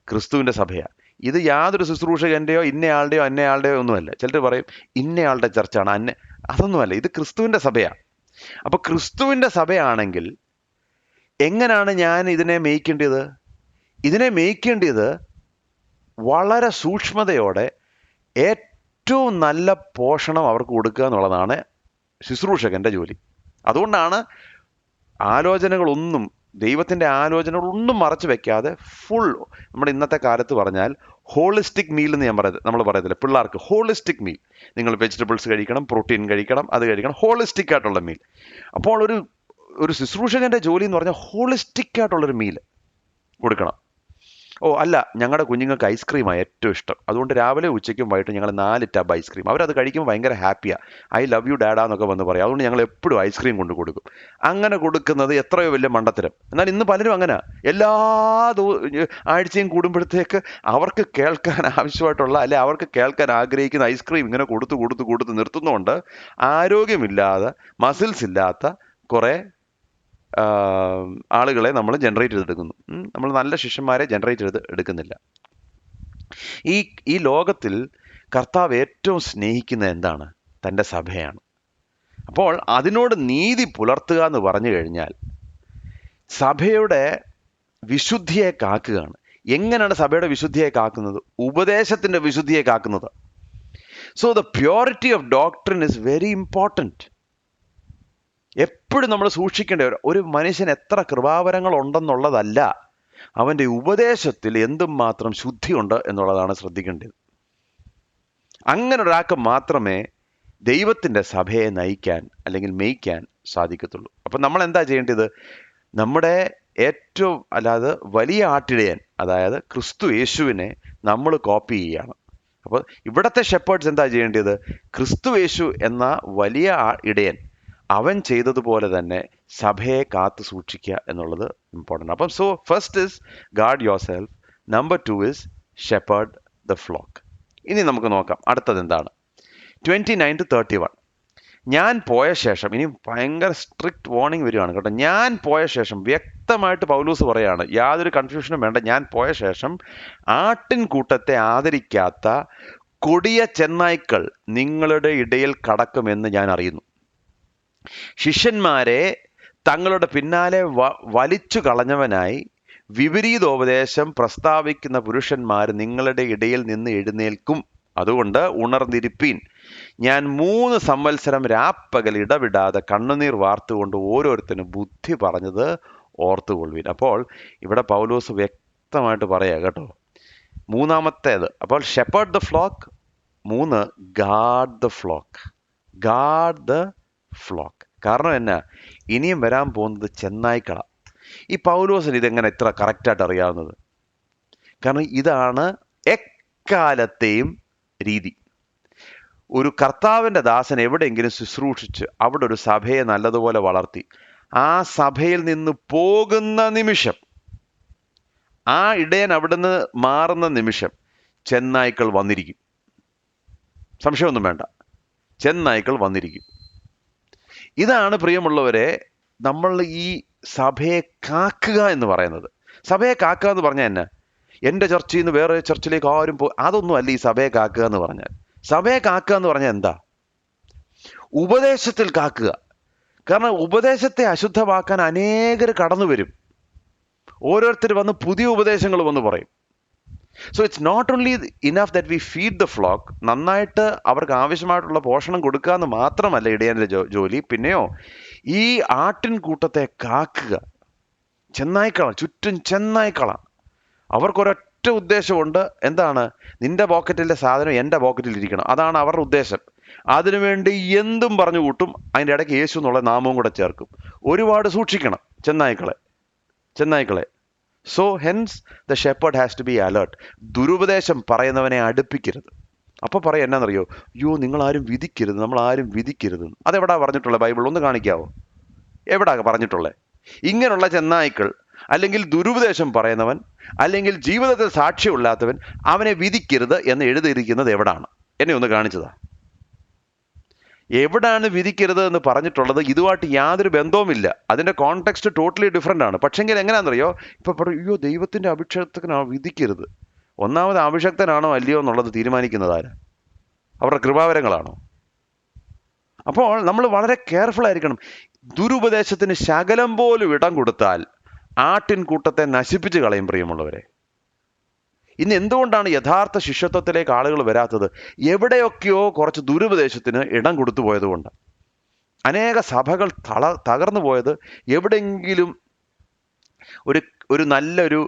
ക്രിസ്തുവിൻ്റെ സഭയാണ്. ഇത് യാതൊരു ശുശ്രൂഷകൻ്റെയോ ഇന്നയാളുടെയോ ഒന്നുമല്ല. ചിലർ പറയും ഇന്നയാളുടെ ചർച്ചാണ്, അതൊന്നുമല്ല. ഇത് ക്രിസ്തുവിൻ്റെ സഭയാണ്. അപ്പോൾ ക്രിസ്തുവിൻ്റെ സഭയാണെങ്കിൽ എങ്ങനെയാണ് ഞാൻ ഇതിനെ മേയ്ക്കേണ്ടത്? ഇതിനെ മേയ്ക്കേണ്ടത് വളരെ സൂക്ഷ്മതയോടെ ഏറ്റവും നല്ല പോഷണം അവർക്ക് കൊടുക്കുക എന്നുള്ളതാണ് ശുശ്രൂഷകൻ്റെ ജോലി. അതുകൊണ്ടാണ് ദൈവത്തിൻ്റെ ആലോചനകളൊന്നും മറച്ചു വെക്കാതെ ഫുൾ, നമ്മുടെ ഇന്നത്തെ കാലത്ത് പറഞ്ഞാൽ ഹോളിസ്റ്റിക് മീൽ എന്ന് നമ്മൾ പറയത്തില്ല പിള്ളേർക്ക്? Holistic meal. നിങ്ങൾ വെജിറ്റബിൾസ് കഴിക്കണം, പ്രോട്ടീൻ കഴിക്കണം, അത് കഴിക്കണം, ഹോളിസ്റ്റിക് ആയിട്ടുള്ള മീൽ. അപ്പോൾ ഒരു ശുശ്രൂഷകൻ്റെ ജോലി എന്ന് പറഞ്ഞാൽ ഹോളിസ്റ്റിക് ആയിട്ടുള്ളൊരു മീൽ കൊടുക്കണം. അല്ല, ഞങ്ങളുടെ കുഞ്ഞുങ്ങൾക്ക് ഐസ്ക്രീമാണ് ഏറ്റവും ഇഷ്ടം, അതുകൊണ്ട് രാവിലെ ഉച്ചയ്ക്കും വൈകിട്ടും ഞങ്ങൾ 4 ടബ് ഐസ്ക്രീം. അവരത് കഴിക്കുമ്പോൾ ഭയങ്കര ഹാപ്പിയാണ്. ഐ ലവ് യു ഡാഡാ എന്നൊക്കെ വന്ന് പറയും. അതുകൊണ്ട് ഞങ്ങൾ എപ്പോഴും ഐസ്ക്രീം കൊണ്ട് കൊടുക്കും. അങ്ങനെ കൊടുക്കുന്നത് എത്രയോ വലിയ മണ്ടത്തരം. എന്നാൽ ഇന്ന് പലരും അങ്ങനെ എല്ലാ ആഴ്ചയും കൂടുമ്പോഴത്തേക്ക് അവർക്ക് കേൾക്കാൻ ആവശ്യമായിട്ടുള്ള അവർക്ക് കേൾക്കാൻ ആഗ്രഹിക്കുന്ന ഐസ്ക്രീം ഇങ്ങനെ കൊടുത്ത് നിർത്തുന്നതുകൊണ്ട് ആരോഗ്യമില്ലാതെ മസിൽസ് ഇല്ലാത്ത കുറേ ആളുകളെ നമ്മൾ ജനറേറ്റ് ചെയ്തെടുക്കുന്നു. നമ്മൾ നല്ല ശിഷ്യന്മാരെ ജനറേറ്റ് എടുക്കുന്നില്ല. ഈ ലോകത്തിൽ കർത്താവ് ഏറ്റവും സ്നേഹിക്കുന്നത് എന്താണ്? തൻ്റെ സഭയാണ്. അപ്പോൾ അതിനോട് നീതി പുലർത്തുക എന്ന് പറഞ്ഞു കഴിഞ്ഞാൽ സഭയുടെ വിശുദ്ധിയെ കാക്കുകയാണ്. എങ്ങനെയാണ് സഭയുടെ വിശുദ്ധിയെ കാക്കുന്നത്? ഉപദേശത്തിൻ്റെ വിശുദ്ധിയെ കാക്കുന്നത്. So the purity of doctrine is very important. എപ്പോഴും നമ്മൾ സൂക്ഷിക്കേണ്ട ഒരു മനുഷ്യൻ എത്ര കൃപാവരങ്ങൾ ഉണ്ടെന്നുള്ളതല്ല, അവൻ്റെ ഉപദേശത്തിൽ എന്തുമാത്രം ശുദ്ധിയുണ്ട് എന്നുള്ളതാണ് ശ്രദ്ധിക്കേണ്ടത്. അങ്ങനെ ഒരാൾക്ക് മാത്രമേ ദൈവത്തിൻ്റെ സഭയെ നയിക്കാൻ അല്ലെങ്കിൽ മേയ്ക്കാൻ സാധിക്കത്തുള്ളൂ. അപ്പം നമ്മൾ എന്താ ചെയ്യേണ്ടത്? നമ്മുടെ ഏറ്റവും അല്ലാതെ വലിയ ആട്ടിടയൻ, അതായത് ക്രിസ്തു യേശുവിനെ നമ്മൾ കോപ്പി ചെയ്യുകയാണ്. അപ്പോൾ ഇവിടത്തെ ഷെപ്പേർഡ്സ് എന്താ ചെയ്യേണ്ടത്? ക്രിസ്തു യേശു എന്ന വലിയ ഇടയൻ അവൻ ചെയ്തതുപോലെ തന്നെ സഭയെ കാത്തു സൂക്ഷിക്കുക എന്നുള്ളത് ഇമ്പോർട്ടൻ്റ്. അപ്പം so first is guard your self, number 2 is shepherd the flock. ഇനി നമുക്ക് നോക്കാം അടുത്തത് എന്താണ്. 29-31. ഞാൻ പോയ ശേഷം, ഇനി ഭയങ്കര സ്ട്രിക്റ്റ് വാർണിംഗ് വരികയാണ് കേട്ടോ. ഞാൻ പോയ ശേഷം വ്യക്തമായിട്ട് പൗലൂസ് പറയാണ്, യാതൊരു കൺഫ്യൂഷനും വേണ്ട. ഞാൻ പോയ ശേഷം ആട്ടിൻകൂട്ടത്തെ ആദരിക്കാത്ത കൊടിയ ചെന്നായ്ക്കൾ നിങ്ങളുടെ ഇടയിൽ കടക്കുമെന്ന് ഞാൻ അറിയുന്നു. ശിഷ്യന്മാരെ തങ്ങളുടെ പിന്നാലെ വലിച്ചു കളഞ്ഞവനായി വിപരീതോപദേശം പ്രസ്താവിക്കുന്ന പുരുഷന്മാർ നിങ്ങളുടെ ഇടയിൽ നിന്ന് എഴുന്നേൽക്കും. അതുകൊണ്ട് ഉണർന്നിരിപ്പീൻ. ഞാൻ 3 സംവത്സരം രാപ്പകൽ ഇടവിടാതെ കണ്ണുനീർ വാർത്തുകൊണ്ട് ഓരോരുത്തരും ബുദ്ധി പറഞ്ഞത് ഓർത്തുകൊള്ളുവിൻ. അപ്പോൾ ഇവിടെ പൗലോസ് വ്യക്തമായിട്ട് പറയാ കേട്ടോ. മൂന്നാമത്തേത്, അപ്പോൾ shepherd the flock. 3, guard the flock. Guard the flock. കാരണം എന്നാ? ഇനിയും വരാൻ പോകുന്നത് ചെന്നായ്ക്കള. ഈ പൗലോസിന് ഇതെങ്ങനെ ഇത്ര കറക്റ്റായിട്ട് അറിയാവുന്നത്? കാരണം ഇതാണ് എക്കാലത്തെയും രീതി. ഒരു കർത്താവിൻ്റെ ദാസൻ എവിടെയെങ്കിലും ശുശ്രൂഷിച്ച് അവിടെ ഒരു സഭയെ നല്ലതുപോലെ വളർത്തി ആ സഭയിൽ നിന്ന് പോകുന്ന നിമിഷം, ആ ഇടയൻ അവിടുന്ന് മാറുന്ന നിമിഷം ചെന്നായ്ക്കൾ വന്നിരിക്കും. സംശയമൊന്നും വേണ്ട, ചെന്നായ്ക്കൾ വന്നിരിക്കും. ഇതാണ് പ്രിയമുള്ളവരെ നമ്മൾ ഈ സഭയെ കാക്കുക എന്ന് പറയുന്നത്. സഭയെ കാക്കുക എന്ന് പറഞ്ഞാൽ എന്നാ? എൻ്റെ ചർച്ചിൽ നിന്ന് വേറെ ചർച്ചിലേക്ക് ആരും അതൊന്നും അല്ല ഈ സഭയെ കാക്കുക എന്ന് പറഞ്ഞാൽ. സഭയെ കാക്കുക എന്ന് പറഞ്ഞാൽ എന്താ? ഉപദേശത്തിൽ കാക്കുക. കാരണം ഉപദേശത്തെ അശുദ്ധമാക്കാൻ അനേകർ കടന്നു വരും. ഓരോരുത്തർ വന്ന് പുതിയ ഉപദേശങ്ങൾ വന്ന് പറയും. So it's not only enough that we feed the flock. നന്നായിട്ട് അവർക്ക് ആവശ്യമായിട്ടുള്ള പോഷണം കൊടുക്കുക എന്ന് മാത്രമല്ല ഇടയൻ്റെ ജോലി. പിന്നെയോ ഈ ആട്ടിൻകൂട്ടത്തെ കാക്കുക. ചെന്നായ്ക്കളാണ്, ചുറ്റും ചെന്നായ്ക്കളാണ്. അവർക്കൊരൊറ്റ ഉദ്ദേശമുണ്ട്. എന്താണ്? നിന്റെ പോക്കറ്റിലെ സാധനം എൻ്റെ പോക്കറ്റിൽ ഇരിക്കണം. അതാണ് അവരുടെ ഉദ്ദേശം. അതിനുവേണ്ടി എന്തും പറഞ്ഞു കൂട്ടും. അതിൻ്റെ ഇടയ്ക്ക് യേശു എന്നുള്ള നാമവും കൂടെ ചേർക്കും. ഒരുപാട് സൂക്ഷിക്കണം ചെന്നായ്ക്കളെ. So hence the shepherd has to be alert. ദുരുപദേശം പറയുന്നവനെ അടുപ്പിക്കരുത്. അപ്പോൾ പറയാം എന്നാണെന്നറിയോ? അയ്യോ, നിങ്ങളാരും വിധിക്കരുത്, നമ്മളാരും വിധിക്കരുത്. അതെവിടാ പറഞ്ഞിട്ടുള്ളത്? ബൈബിൾ ഒന്ന് കാണിക്കാവോ? എവിടാ പറഞ്ഞിട്ടുള്ളത്? ഇങ്ങനെയുള്ള ചെന്നായ്ക്കൾ, അല്ലെങ്കിൽ ദുരുപദേശം പറയുന്നവൻ, അല്ലെങ്കിൽ ജീവിതത്തിൽ സാക്ഷ്യമില്ലാത്തവൻ, അവനെ വിധിക്കരുത് എന്ന് എഴുതിയിരിക്കുന്നത് എവിടാണ്? എന്നെ ഒന്ന് കാണിച്ചതാ. എവിടാണ് വിധിക്കരുത് എന്ന് പറഞ്ഞിട്ടുള്ളത്? ഇതുമായിട്ട് യാതൊരു ബന്ധവുമില്ല. അതിൻ്റെ കോണ്ടെക്സ്റ്റ് ടോട്ടലി ഡിഫറെൻ്റ് ആണ്. പക്ഷെങ്കിൽ എങ്ങനെയാണെന്നറിയോ? ഇപ്പം പറയും, അയ്യോ ദൈവത്തിൻ്റെ അഭിഷേകത്തിനാണ് വിധിക്കരുത്. ഒന്നാമത് അഭിഷക്തനാണോ അല്ലയോ എന്നുള്ളത് തീരുമാനിക്കുന്നത് ആര്? അവരുടെ കൃപാവരങ്ങളാണോ? അപ്പോൾ നമ്മൾ വളരെ കെയർഫുൾ ആയിരിക്കണം. ദുരുപദേശത്തിന് ശകലം പോലും ഇടം കൊടുത്താൽ ആട്ടിൻകൂട്ടത്തെ നശിപ്പിച്ച് കളയും. പ്രിയമുള്ളവരെ, ഇന്ന് എന്തുകൊണ്ടാണ് യഥാർത്ഥ ശിഷ്യത്വത്തിലേക്ക് ആളുകൾ വരാത്തത്? എവിടെയൊക്കെയോ കുറച്ച് ദുരുപദേശത്തിന് ഇടം കൊടുത്തു പോയതുകൊണ്ട്. അനേക സഭകൾ തകർന്നു പോയത് എവിടെയെങ്കിലും ഒരു നല്ലൊരു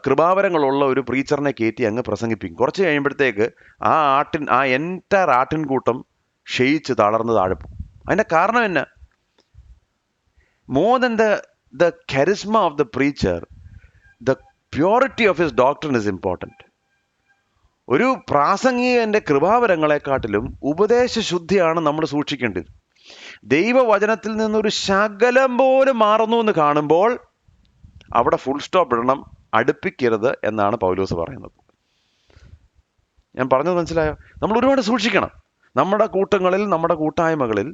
കൃപാവരങ്ങളുള്ള ഒരു പ്രീച്ചറിനെ കയറ്റി അങ്ങ് പ്രസംഗിപ്പിക്കും. കുറച്ച് കഴിയുമ്പോഴത്തേക്ക് ആ എൻറ്റയർ ആട്ടിൻകൂട്ടം ക്ഷയിച്ച് തളർന്ന് താഴെ പോകും. അതിൻ്റെ കാരണം എന്നാ? More than the charisma of the preacher, the purity of his doctrine is important. ഒരു പ്രാസംഗികന്റെ കൃപാവരങ്ങളെക്കാട്ടിലും ഉപദേശശുദ്ധിയാണ് നമ്മൾ സൂക്ഷിക്കേണ്ടത്. ദൈവവചനത്തിൽ നിന്നൊരു ശകലം പോലും മാറുന്നു എന്ന് കാണുമ്പോൾ അവിടെ ഫുൾ സ്റ്റോപ്പ് ഇടണം, അടുപ്പിക്കരുത് എന്നാണ് പൗലോസ് പറയുന്നത്. ഞാൻ പറഞ്ഞത് മനസ്സിലായോ? നമ്മൾ ഒരുപാട് സൂക്ഷിക്കണം. നമ്മുടെ കൂട്ടങ്ങളിൽ, നമ്മുടെ കൂട്ടായ്മകളിൽ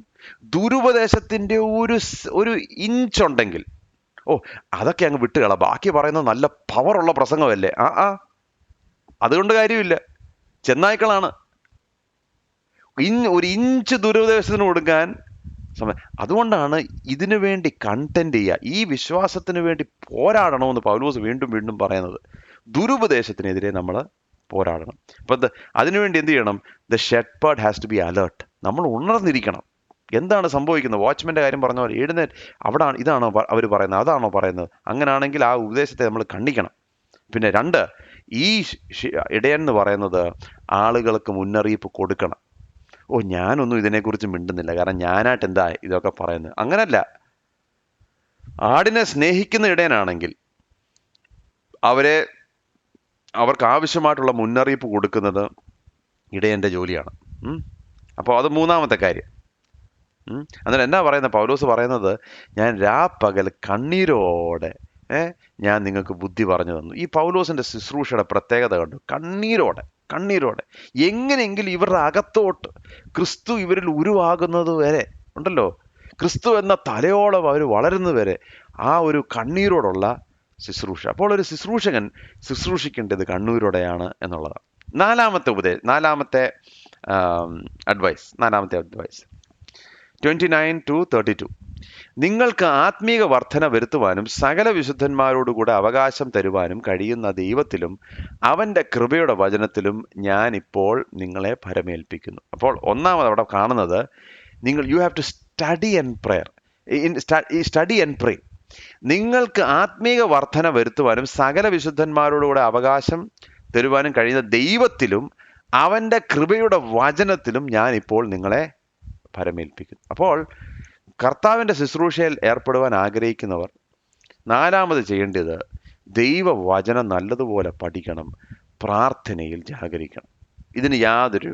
ദുരുപദേശത്തിൻ്റെ ഒരു ഇഞ്ചുണ്ടെങ്കിൽ അതൊക്കെ അങ്ങ് വിട്ടുകളാം. ബാക്കി പറയുന്നത് നല്ല പവറുള്ള പ്രസംഗമല്ലേ? അതുകൊണ്ട് കാര്യമില്ല. ചെന്നായ്ക്കളാണ്. ഒരു ഇഞ്ച് ദുരുപദേശത്തിന് കൊടുക്കാൻ സമയം. അതുകൊണ്ടാണ് ഇതിനു വേണ്ടി കണ്ടന്റ് ചെയ്യുക, ഈ വിശ്വാസത്തിന് വേണ്ടി പോരാടണമെന്ന് പൗലോസ് വീണ്ടും വീണ്ടും പറയുന്നത്. ദുരുപദേശത്തിനെതിരെ നമ്മൾ പോരാടണം. അപ്പം അതിനുവേണ്ടി എന്ത് ചെയ്യണം? The shepherd has to be alert. നമ്മൾ ഉണർന്നിരിക്കണം. എന്താണ് സംഭവിക്കുന്നത്? വാച്ച്മാൻ്റെ കാര്യം പറഞ്ഞ പോലെ എഴുന്നേറ്റ് ഇതാണോ അവർ പറയുന്നത്, അതാണോ പറയുന്നത്? അങ്ങനെയാണെങ്കിൽ ആ ഉപദേശത്തെ നമ്മൾ കണ്ണിക്കണം. പിന്നെ 2, ഈ ഇടയൻ എന്ന് പറയുന്നത് ആളുകൾക്ക് മുന്നറിയിപ്പ് കൊടുക്കണം. ഞാനൊന്നും ഇതിനെക്കുറിച്ച് മിണ്ടുന്നില്ല, കാരണം ഞാനായിട്ട് എന്താ ഇതൊക്കെ പറയുന്നത്? അങ്ങനല്ല. ആടിനെ സ്നേഹിക്കുന്ന ഇടയനാണെങ്കിൽ അവർക്ക് ആവശ്യമായിട്ടുള്ള മുന്നറിയിപ്പ് കൊടുക്കുന്നത് ഇടയൻ്റെ ജോലിയാണ്. അപ്പോൾ അത് മൂന്നാമത്തെ കാര്യം. എന്നിട്ട് എന്നാ പറയുന്നത്? പൗലോസ് പറയുന്നത്, ഞാൻ രാപ്പകൽ കണ്ണീരോടെ ഞാൻ നിങ്ങൾക്ക് ബുദ്ധി പറഞ്ഞു തന്നു. ഈ പൗലോസിന്റെ ശുശ്രൂഷയുടെ പ്രത്യേകത കണ്ടു. കണ്ണീരോടെ എങ്ങനെയെങ്കിലും ഇവരുടെ അകത്തോട്ട് ക്രിസ്തു ഇവരിൽ ഉരുവാകുന്നത് വരെ ഉണ്ടല്ലോ, ക്രിസ്തു എന്ന തലയോളം അവർ വളരുന്നത് വരെ ആ ഒരു കണ്ണീരോടുള്ള ശുശ്രൂഷ. അപ്പോൾ ഒരു ശുശ്രൂഷകൻ ശുശ്രൂഷിക്കേണ്ടത് കണ്ണീരോടെയാണ് എന്നുള്ളതാണ്. നാലാമത്തെ അഡ്വൈസ് 29-32. നിങ്ങൾക്ക് ആത്മീക വർധന വരുത്തുവാനും സകല വിശുദ്ധന്മാരോടുകൂടെ അവകാശം തരുവാനും കഴിയുന്ന ദൈവത്തിലും അവൻ്റെ കൃപയുടെ വചനത്തിലും ഞാൻ ഇപ്പോൾ നിങ്ങളെ ഭരമേൽപ്പിക്കുന്നു. അപ്പോൾ ഒന്നാമത് അവിടെ കാണുന്നത്, you have to study and pray. നിങ്ങൾക്ക് ആത്മീക വർധന വരുത്തുവാനും സകല വിശുദ്ധന്മാരോടുകൂടെ അവകാശം തരുവാനും കഴിയുന്ന ദൈവത്തിലും അവൻ്റെ കൃപയുടെ വചനത്തിലും ഞാൻ ഇപ്പോൾ നിങ്ങളെ ഭരമേൽപ്പിക്കുന്നു. അപ്പോൾ കർത്താവിൻ്റെ ശുശ്രൂഷയിൽ ഏർപ്പെടുവാൻ ആഗ്രഹിക്കുന്നവർ നാലാമത് ചെയ്യേണ്ടത് ദൈവവചനം നല്ലതുപോലെ പഠിക്കണം, പ്രാർത്ഥനയിൽ ജാഗരിക്കണം. ഇതിന് യാതൊരു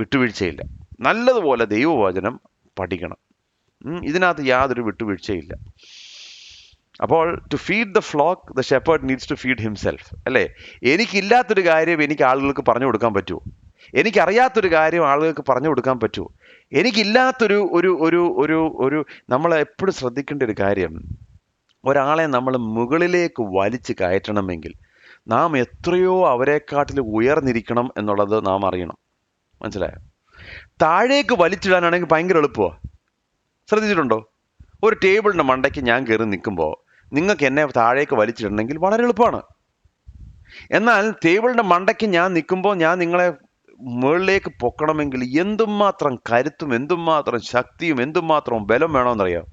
വിട്ടുവീഴ്ചയില്ല. നല്ലതുപോലെ ദൈവവചനം പഠിക്കണം. ഇതിനകത്ത് യാതൊരു വിട്ടുവീഴ്ചയില്ല. അപ്പോൾ to feed the flock the shepherd needs to feed himself, അല്ലേ? എനിക്കില്ലാത്തൊരു കാര്യം എനിക്ക് ആളുകൾക്ക് പറഞ്ഞു കൊടുക്കാൻ പറ്റുമോ? എനിക്കറിയാത്തൊരു കാര്യം ആളുകൾക്ക് പറഞ്ഞു കൊടുക്കാൻ പറ്റുമോ? എനിക്കില്ലാത്തൊരു നമ്മൾ എപ്പോഴും ശ്രദ്ധിക്കേണ്ട ഒരു കാര്യം, ഒരാളെ നമ്മൾ മുകളിലേക്ക് വലിച്ചു കയറ്റണമെങ്കിൽ നാം എത്രയോ അവരെക്കാട്ടിൽ ഉയർന്നിരിക്കണം എന്നുള്ളത് നാം അറിയണം. മനസ്സിലായോ? താഴേക്ക് വലിച്ചിടാനാണെങ്കിൽ ഭയങ്കര എളുപ്പമാണ്. ശ്രദ്ധിച്ചിട്ടുണ്ടോ? ഒരു ടേബിളിൻ്റെ മണ്ടയ്ക്ക് ഞാൻ കയറി നിൽക്കുമ്പോൾ നിങ്ങൾക്ക് എന്നെ താഴേക്ക് വലിച്ചിടണമെങ്കിൽ വളരെ എളുപ്പമാണ്. എന്നാൽ ടേബിളിൻ്റെ മണ്ടയ്ക്ക് ഞാൻ നിൽക്കുമ്പോൾ ഞാൻ നിങ്ങളെ മുകളിലേക്ക് പൊക്കണമെങ്കിൽ എന്തുമാത്രം കരുത്തും എന്തുമാത്രം ശക്തിയും എന്തുമാത്രം ബലം വേണമെന്നറിയാം.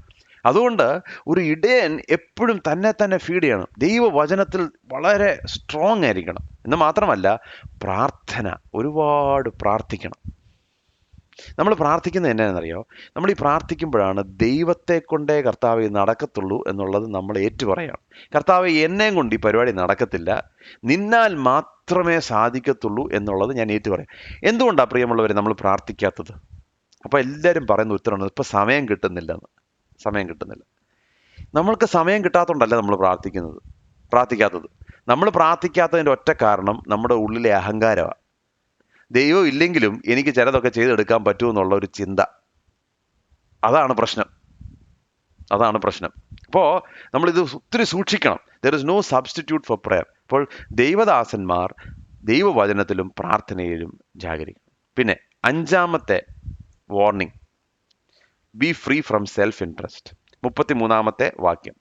അതുകൊണ്ട് ഒരു ഇടയൻ എപ്പോഴും തന്നെ ഫീഡ് ചെയ്യണം. ദൈവവചനത്തിൽ വളരെ സ്ട്രോങ് ആയിരിക്കണം. എന്ന് മാത്രമല്ല, പ്രാർത്ഥന, ഒരുപാട് പ്രാർത്ഥിക്കണം. നമ്മൾ പ്രാർത്ഥിക്കുന്നത് എന്നാണെന്നറിയോ? നമ്മൾ ഈ പ്രാർത്ഥിക്കുമ്പോഴാണ് ദൈവത്തെ കൊണ്ടേ കർത്താവ് നടക്കത്തുള്ളൂ എന്നുള്ളത് നമ്മൾ ഏറ്റുപറയണം. കർത്താവ് എന്നെയും കൊണ്ട് ഈ പരിപാടി നടക്കത്തില്ല, നിന്നാൽ മാത്രമേ സാധിക്കത്തുള്ളൂ എന്നുള്ളത് ഞാൻ ഏറ്റുപറയാം. എന്തുകൊണ്ടാണ് പ്രിയമുള്ളവരെ നമ്മൾ പ്രാർത്ഥിക്കാത്തത്? അപ്പോൾ എല്ലാവരും പറയുന്ന ഉത്തരമാണ്, ഇപ്പം സമയം കിട്ടുന്നില്ല. നമ്മൾക്ക് സമയം കിട്ടാത്തതുകൊണ്ടല്ല നമ്മൾ പ്രാർത്ഥിക്കാത്തത്. നമ്മൾ പ്രാർത്ഥിക്കാത്തതിൻ്റെ ഒറ്റ കാരണം നമ്മുടെ ഉള്ളിലെ അഹങ്കാരമാണ്. ദൈവം ഇല്ലെങ്കിലും എനിക്ക് ചിലതൊക്കെ ചെയ്തെടുക്കാൻ പറ്റുമെന്നുള്ള ഒരു ചിന്ത. അതാണ് പ്രശ്നം. അപ്പോൾ നമ്മളിത് ഒത്തിരി സൂക്ഷിക്കണം. There is no substitute for prayer. അപ്പോൾ ദൈവദാസന്മാർ ദൈവവചനത്തിലും പ്രാർത്ഥനയിലും ജാഗരിക്കണം. പിന്നെ 5ാമത്തെ warning, be free from self interest. 33ാമത്തെ വാക്യം,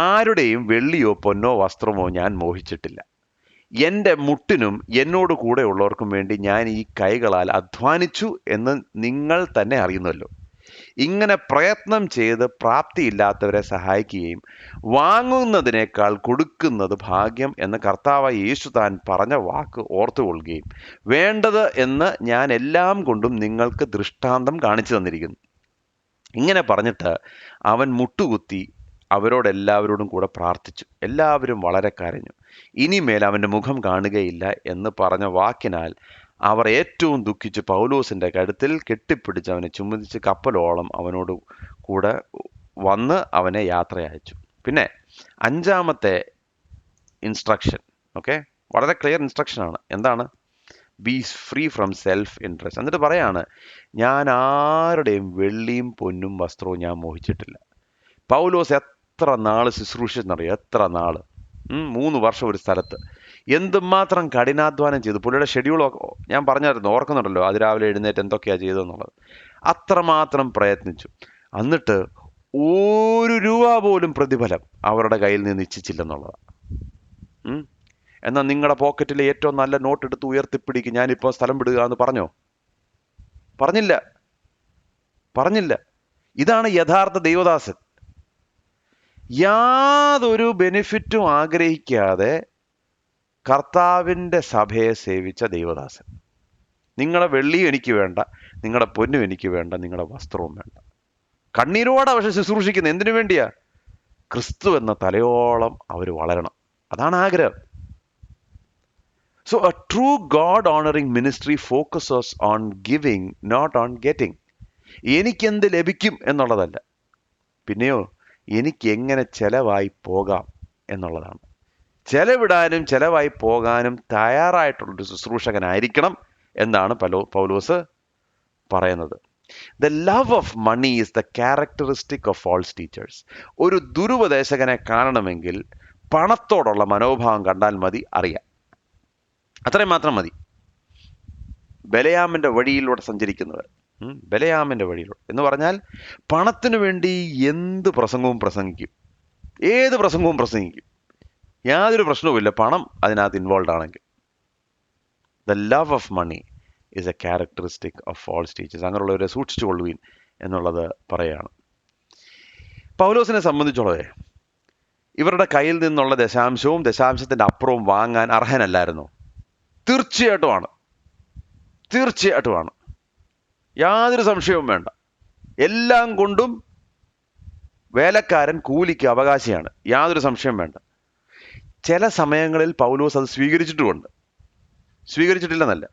ആരുടെയും വെള്ളിയോ പൊന്നോ വസ്ത്രമോ ഞാൻ മോഹിച്ചിട്ടില്ല. എൻ്റെ മുട്ടിനും എന്നോട് കൂടെ ഉള്ളവർക്കും വേണ്ടി ഞാൻ ഈ കൈകളാൽ അധ്വാനിച്ചു എന്ന് നിങ്ങൾ തന്നെ അറിയുന്നല്ലോ. ഇങ്ങനെ പ്രയത്നം ചെയ്ത് പ്രാപ്തിയില്ലാത്തവരെ സഹായിക്കുകയും വാങ്ങുന്നതിനേക്കാൾ കൊടുക്കുന്നത് ഭാഗ്യം എന്ന് കർത്താവായ യേശു താൻ പറഞ്ഞ വാക്ക് ഓർത്തുകൊള്ളുകയും വേണ്ടത് എന്ന് ഞാൻ എല്ലാം കൊണ്ടും നിങ്ങൾക്ക് ദൃഷ്ടാന്തം കാണിച്ചു തന്നിരിക്കുന്നു. ഇങ്ങനെ പറഞ്ഞിട്ട് അവൻ മുട്ടുകുത്തി അവരോടെല്ലാവരോടും കൂടെ പ്രാർത്ഥിച്ചു. എല്ലാവരും വളരെ കരഞ്ഞു. ഇനിമേൽ അവൻ്റെ മുഖം കാണുകയില്ല എന്ന് പറഞ്ഞ വാക്കിനാൽ അവർ ഏറ്റവും ദുഃഖിച്ച് പൗലോസിൻ്റെ കഴുത്തിൽ കെട്ടിപ്പിടിച്ച് അവനെ ചുമതിച്ച് കപ്പലോളം അവനോട് കൂടെ വന്ന് അവനെ യാത്ര അയച്ചു. പിന്നെ 5ാമത്തെ ഇൻസ്ട്രക്ഷൻ, വളരെ ക്ലിയർ ഇൻസ്ട്രക്ഷനാണ്. എന്താണ്? B free from self interest. എന്നിട്ട് പറയാണ്, ഞാൻ ആരുടെയും വെള്ളിയും പൊന്നും വസ്ത്രവും ഞാൻ മോഹിച്ചിട്ടില്ല. പൗലോസ് എത്ര നാൾ ശുശ്രൂഷിച്ചെന്നറിയാം? എത്ര നാൾ? 3 വർഷം ഒരു സ്ഥലത്ത്. എന്തുമാത്രം കഠിനാധ്വാനം ചെയ്തു. പുള്ളിയുടെ ഷെഡ്യൂളൊക്കെ ഞാൻ പറഞ്ഞായിരുന്നു, ഓർക്കുന്നുണ്ടല്ലോ, അതിരാവിലെ എഴുന്നേറ്റ് എന്തൊക്കെയാണ് ചെയ്തതെന്നുള്ളത്. അത്രമാത്രം പ്രയത്നിച്ചു. എന്നിട്ട് 1 രൂപ പോലും പ്രതിഫലം അവരുടെ കയ്യിൽ നിന്ന് ഇച്ഛിച്ചില്ലെന്നുള്ളതാണ്. എന്നാൽ നിങ്ങളുടെ പോക്കറ്റിലെ ഏറ്റവും നല്ല നോട്ട് എടുത്ത് ഉയർത്തിപ്പിടിക്കും, ഞാനിപ്പോൾ സ്ഥലം വിടുക എന്ന് പറഞ്ഞില്ല. ഇതാണ് യഥാർത്ഥ ദൈവദാസൻ. യാതൊരു ബെനിഫിറ്റും ആഗ്രഹിക്കാതെ കർത്താവിൻ്റെ സഭയെ സേവിച്ച ദൈവദാസൻ. നിങ്ങളുടെ വെള്ളിയും എനിക്ക് വേണ്ട, നിങ്ങളുടെ പൊന്നും എനിക്ക് വേണ്ട, നിങ്ങളുടെ വസ്ത്രവും വേണ്ട. കണ്ണീരോടെ പക്ഷെ ശുശ്രൂഷിക്കുന്നത് എന്തിനു വേണ്ടിയാ? ക്രിസ്തു എന്ന തലയോളം അവർ വളരണം. അതാണ് ആഗ്രഹം. So a true God honouring ministry focuses on giving, not on getting. എനിക്കെന്ത് ലഭിക്കും എന്നുള്ളതല്ല, പിന്നെയോ എനിക്ക് എങ്ങനെ ചെലവായി പോകാം എന്നുള്ളതാണ്. ചെലവിടാനും ചെലവായി പോകാനും തയ്യാറായിട്ടുള്ളൊരു ശുശ്രൂഷകനായിരിക്കണം എന്നാണ് പൗലോസ് പറയുന്നത്. The love of money is the characteristic of false teachers. ഒരു ദുരുപദേശകനെ കാണണമെങ്കിൽ പണത്തോടുള്ള മനോഭാവം കണ്ടാൽ മതി, അറിയാം. അത്രയും മാത്രം മതി. ബലയാമിന്റെ വഴിയിലൂടെ സഞ്ചരിക്കുന്നവർ, ബലയാമിന്റെ വഴിയിലൂടെ എന്ന് പറഞ്ഞാൽ പണത്തിനു വേണ്ടി എന്ത് പ്രസംഗവും പ്രസംഗിക്കും, ഏത് പ്രസംഗവും പ്രസംഗിക്കും, യാതൊരു പ്രശ്നവുമില്ല പണം അതിനകത്ത് ഇൻവോൾവ് ആണെങ്കിൽ. The love of money is a characteristic of false teachers. അങ്ങനെയുള്ളവരെ സൂക്ഷിച്ചു കൊള്ളുവീൻ എന്നുള്ളത് പറയുകയാണ്. പൗലോസിനെ സംബന്ധിച്ചുള്ളത്, ഇവരുടെ കയ്യിൽ നിന്നുള്ള ദശാംശവും ദശാംശത്തിന്റെ അപ്പുറവും വാങ്ങാൻ അർഹനല്ലായിരുന്നു. തീർച്ചയായിട്ടുമാണ്, തീർച്ചയായിട്ടുമാണ്, യാതൊരു സംശയവും വേണ്ട. എല്ലാം കൊണ്ടും വേലക്കാരൻ കൂലിക്ക് അവകാശിയാണ്, യാതൊരു സംശയം വേണ്ട. ചില സമയങ്ങളിൽ പൗലോസ് അത് സ്വീകരിച്ചിട്ടുമുണ്ട്, സ്വീകരിച്ചിട്ടില്ലെന്നല്ല,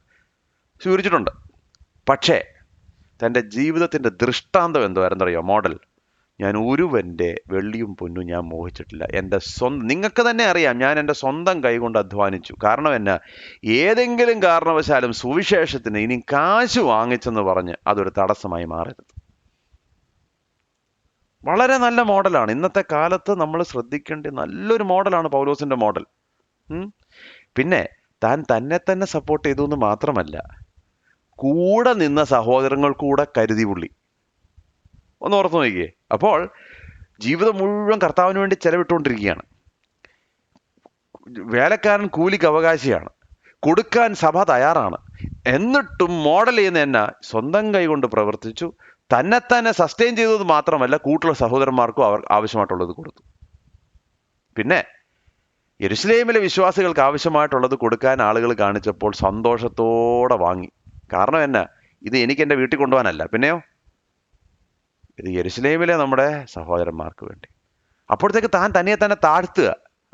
സ്വീകരിച്ചിട്ടുണ്ട്. പക്ഷേ തൻ്റെ ജീവിതത്തിൻ്റെ ദൃഷ്ടാന്തം എന്തായിരുന്നറിയോ? മോഡൽ. ഞാൻ ഒരുവൻ്റെ വെള്ളിയും പൊന്നും ഞാൻ മോഹിച്ചിട്ടില്ല. എൻ്റെ സ്വന്തം, നിങ്ങൾക്ക് തന്നെ അറിയാം, ഞാൻ എൻ്റെ സ്വന്തം കൈകൊണ്ട് അധ്വാനിച്ചു. കാരണം എന്നാ? ഏതെങ്കിലും കാരണവശാലും സുവിശേഷത്തിന് ഇനി കാശ് വാങ്ങിച്ചെന്ന് പറഞ്ഞ് അതൊരു തടസ്സമായി മാറരുത്. വളരെ നല്ല മോഡലാണ്. ഇന്നത്തെ കാലത്ത് നമ്മൾ ശ്രദ്ധിക്കേണ്ട നല്ലൊരു മോഡലാണ് പൗലോസിന്റെ മോഡൽ. പിന്നെ താൻ തന്നെ തന്നെ സപ്പോർട്ട് ചെയ്തു എന്ന് മാത്രമല്ല, കൂടെ നിന്ന സഹോദരങ്ങൾ കൂടെ കരുതി പുള്ളി. ഒന്ന് ഓർത്ത് നോക്കിയേ. അപ്പോൾ ജീവിതം മുഴുവൻ കർത്താവിന് വേണ്ടി ചെലവിട്ടുകൊണ്ടിരിക്കുകയാണ്. വേലക്കാരൻ കൂലിക്ക് അവകാശിയാണ്, കൊടുക്കാൻ സഭ തയ്യാറാണ്. എന്നിട്ടും മോഡൽ ചെയ്യുന്ന എന്നാ? സ്വന്തം കൈ കൊണ്ട് പ്രവർത്തിച്ചു, തന്നെ സസ്റ്റെയിൻ ചെയ്തത് മാത്രമല്ല, കൂട്ടുള്ള സഹോദരന്മാർക്കും അവർ ആവശ്യമായിട്ടുള്ളത് കൊടുത്തു. പിന്നെ യെരുശലേമിലെ വിശ്വാസികൾക്ക് ആവശ്യമായിട്ടുള്ളത് കൊടുക്കാൻ ആളുകൾ കാണിച്ചപ്പോൾ സന്തോഷത്തോടെ വാങ്ങി. കാരണം എന്നാ? ഇത് എനിക്ക് എൻ്റെ വീട്ടിൽ കൊണ്ടുപോകാനല്ല, പിന്നെയോ ഇത് യെരുശലേമിലെ നമ്മുടെ സഹോദരന്മാർക്ക് വേണ്ടി. അപ്പോഴത്തേക്ക് താൻ തന്നെ താഴ്ത്തുക.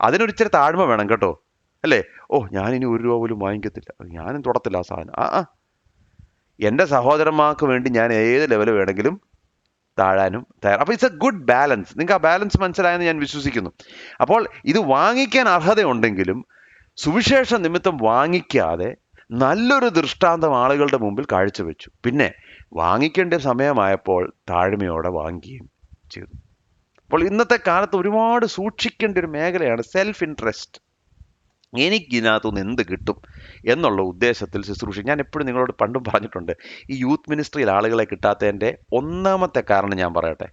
അതിനൊരിച്ചിരി താഴ്മ വേണം കേട്ടോ, അല്ലേ? ഓ, ഞാനിനി 1 രൂപ പോലും വാങ്ങിക്കത്തില്ല, ഞാനും തൊടത്തില്ല ആ സാധനം. എൻ്റെ സഹോദരന്മാർക്ക് വേണ്ടി ഞാൻ ഏത് ലെവൽ വേണമെങ്കിലും താഴാനും തയ്യാർ. അപ്പോൾ ഇറ്റ്സ് എ ഗുഡ് ബാലൻസ്. നിങ്ങൾക്ക് ആ ബാലൻസ് മനസ്സിലായെന്ന് ഞാൻ വിശ്വസിക്കുന്നു. അപ്പോൾ ഇത് വാങ്ങിക്കാൻ അർഹതയുണ്ടെങ്കിലും സുവിശേഷ നിമിത്തം വാങ്ങിക്കാതെ നല്ലൊരു ദൃഷ്ടാന്തം ആളുകളുടെ മുമ്പിൽ കാഴ്ചവെച്ചു. പിന്നെ വാങ്ങിക്കേണ്ട സമയമായപ്പോൾ താഴ്മയോടെ വാങ്ങുകയും ചെയ്തു. അപ്പോൾ ഇന്നത്തെ കാലത്ത് ഒരുപാട് സൂക്ഷിക്കേണ്ട ഒരു മേഖലയാണ് സെൽഫ് ഇൻട്രസ്റ്റ്. എനിക്കിതിനകത്തുനിന്ന് എന്ത് കിട്ടും എന്നുള്ള ഉദ്ദേശത്തിൽ ശുശ്രൂഷ. ഞാൻ എപ്പോഴും നിങ്ങളോട് പണ്ടും പറഞ്ഞിട്ടുണ്ട്, ഈ യൂത്ത് മിനിസ്ട്രിയിൽ ആളുകളെ കിട്ടാത്തതിൻ്റെ ഒന്നാമത്തെ കാരണം ഞാൻ പറയട്ടെ.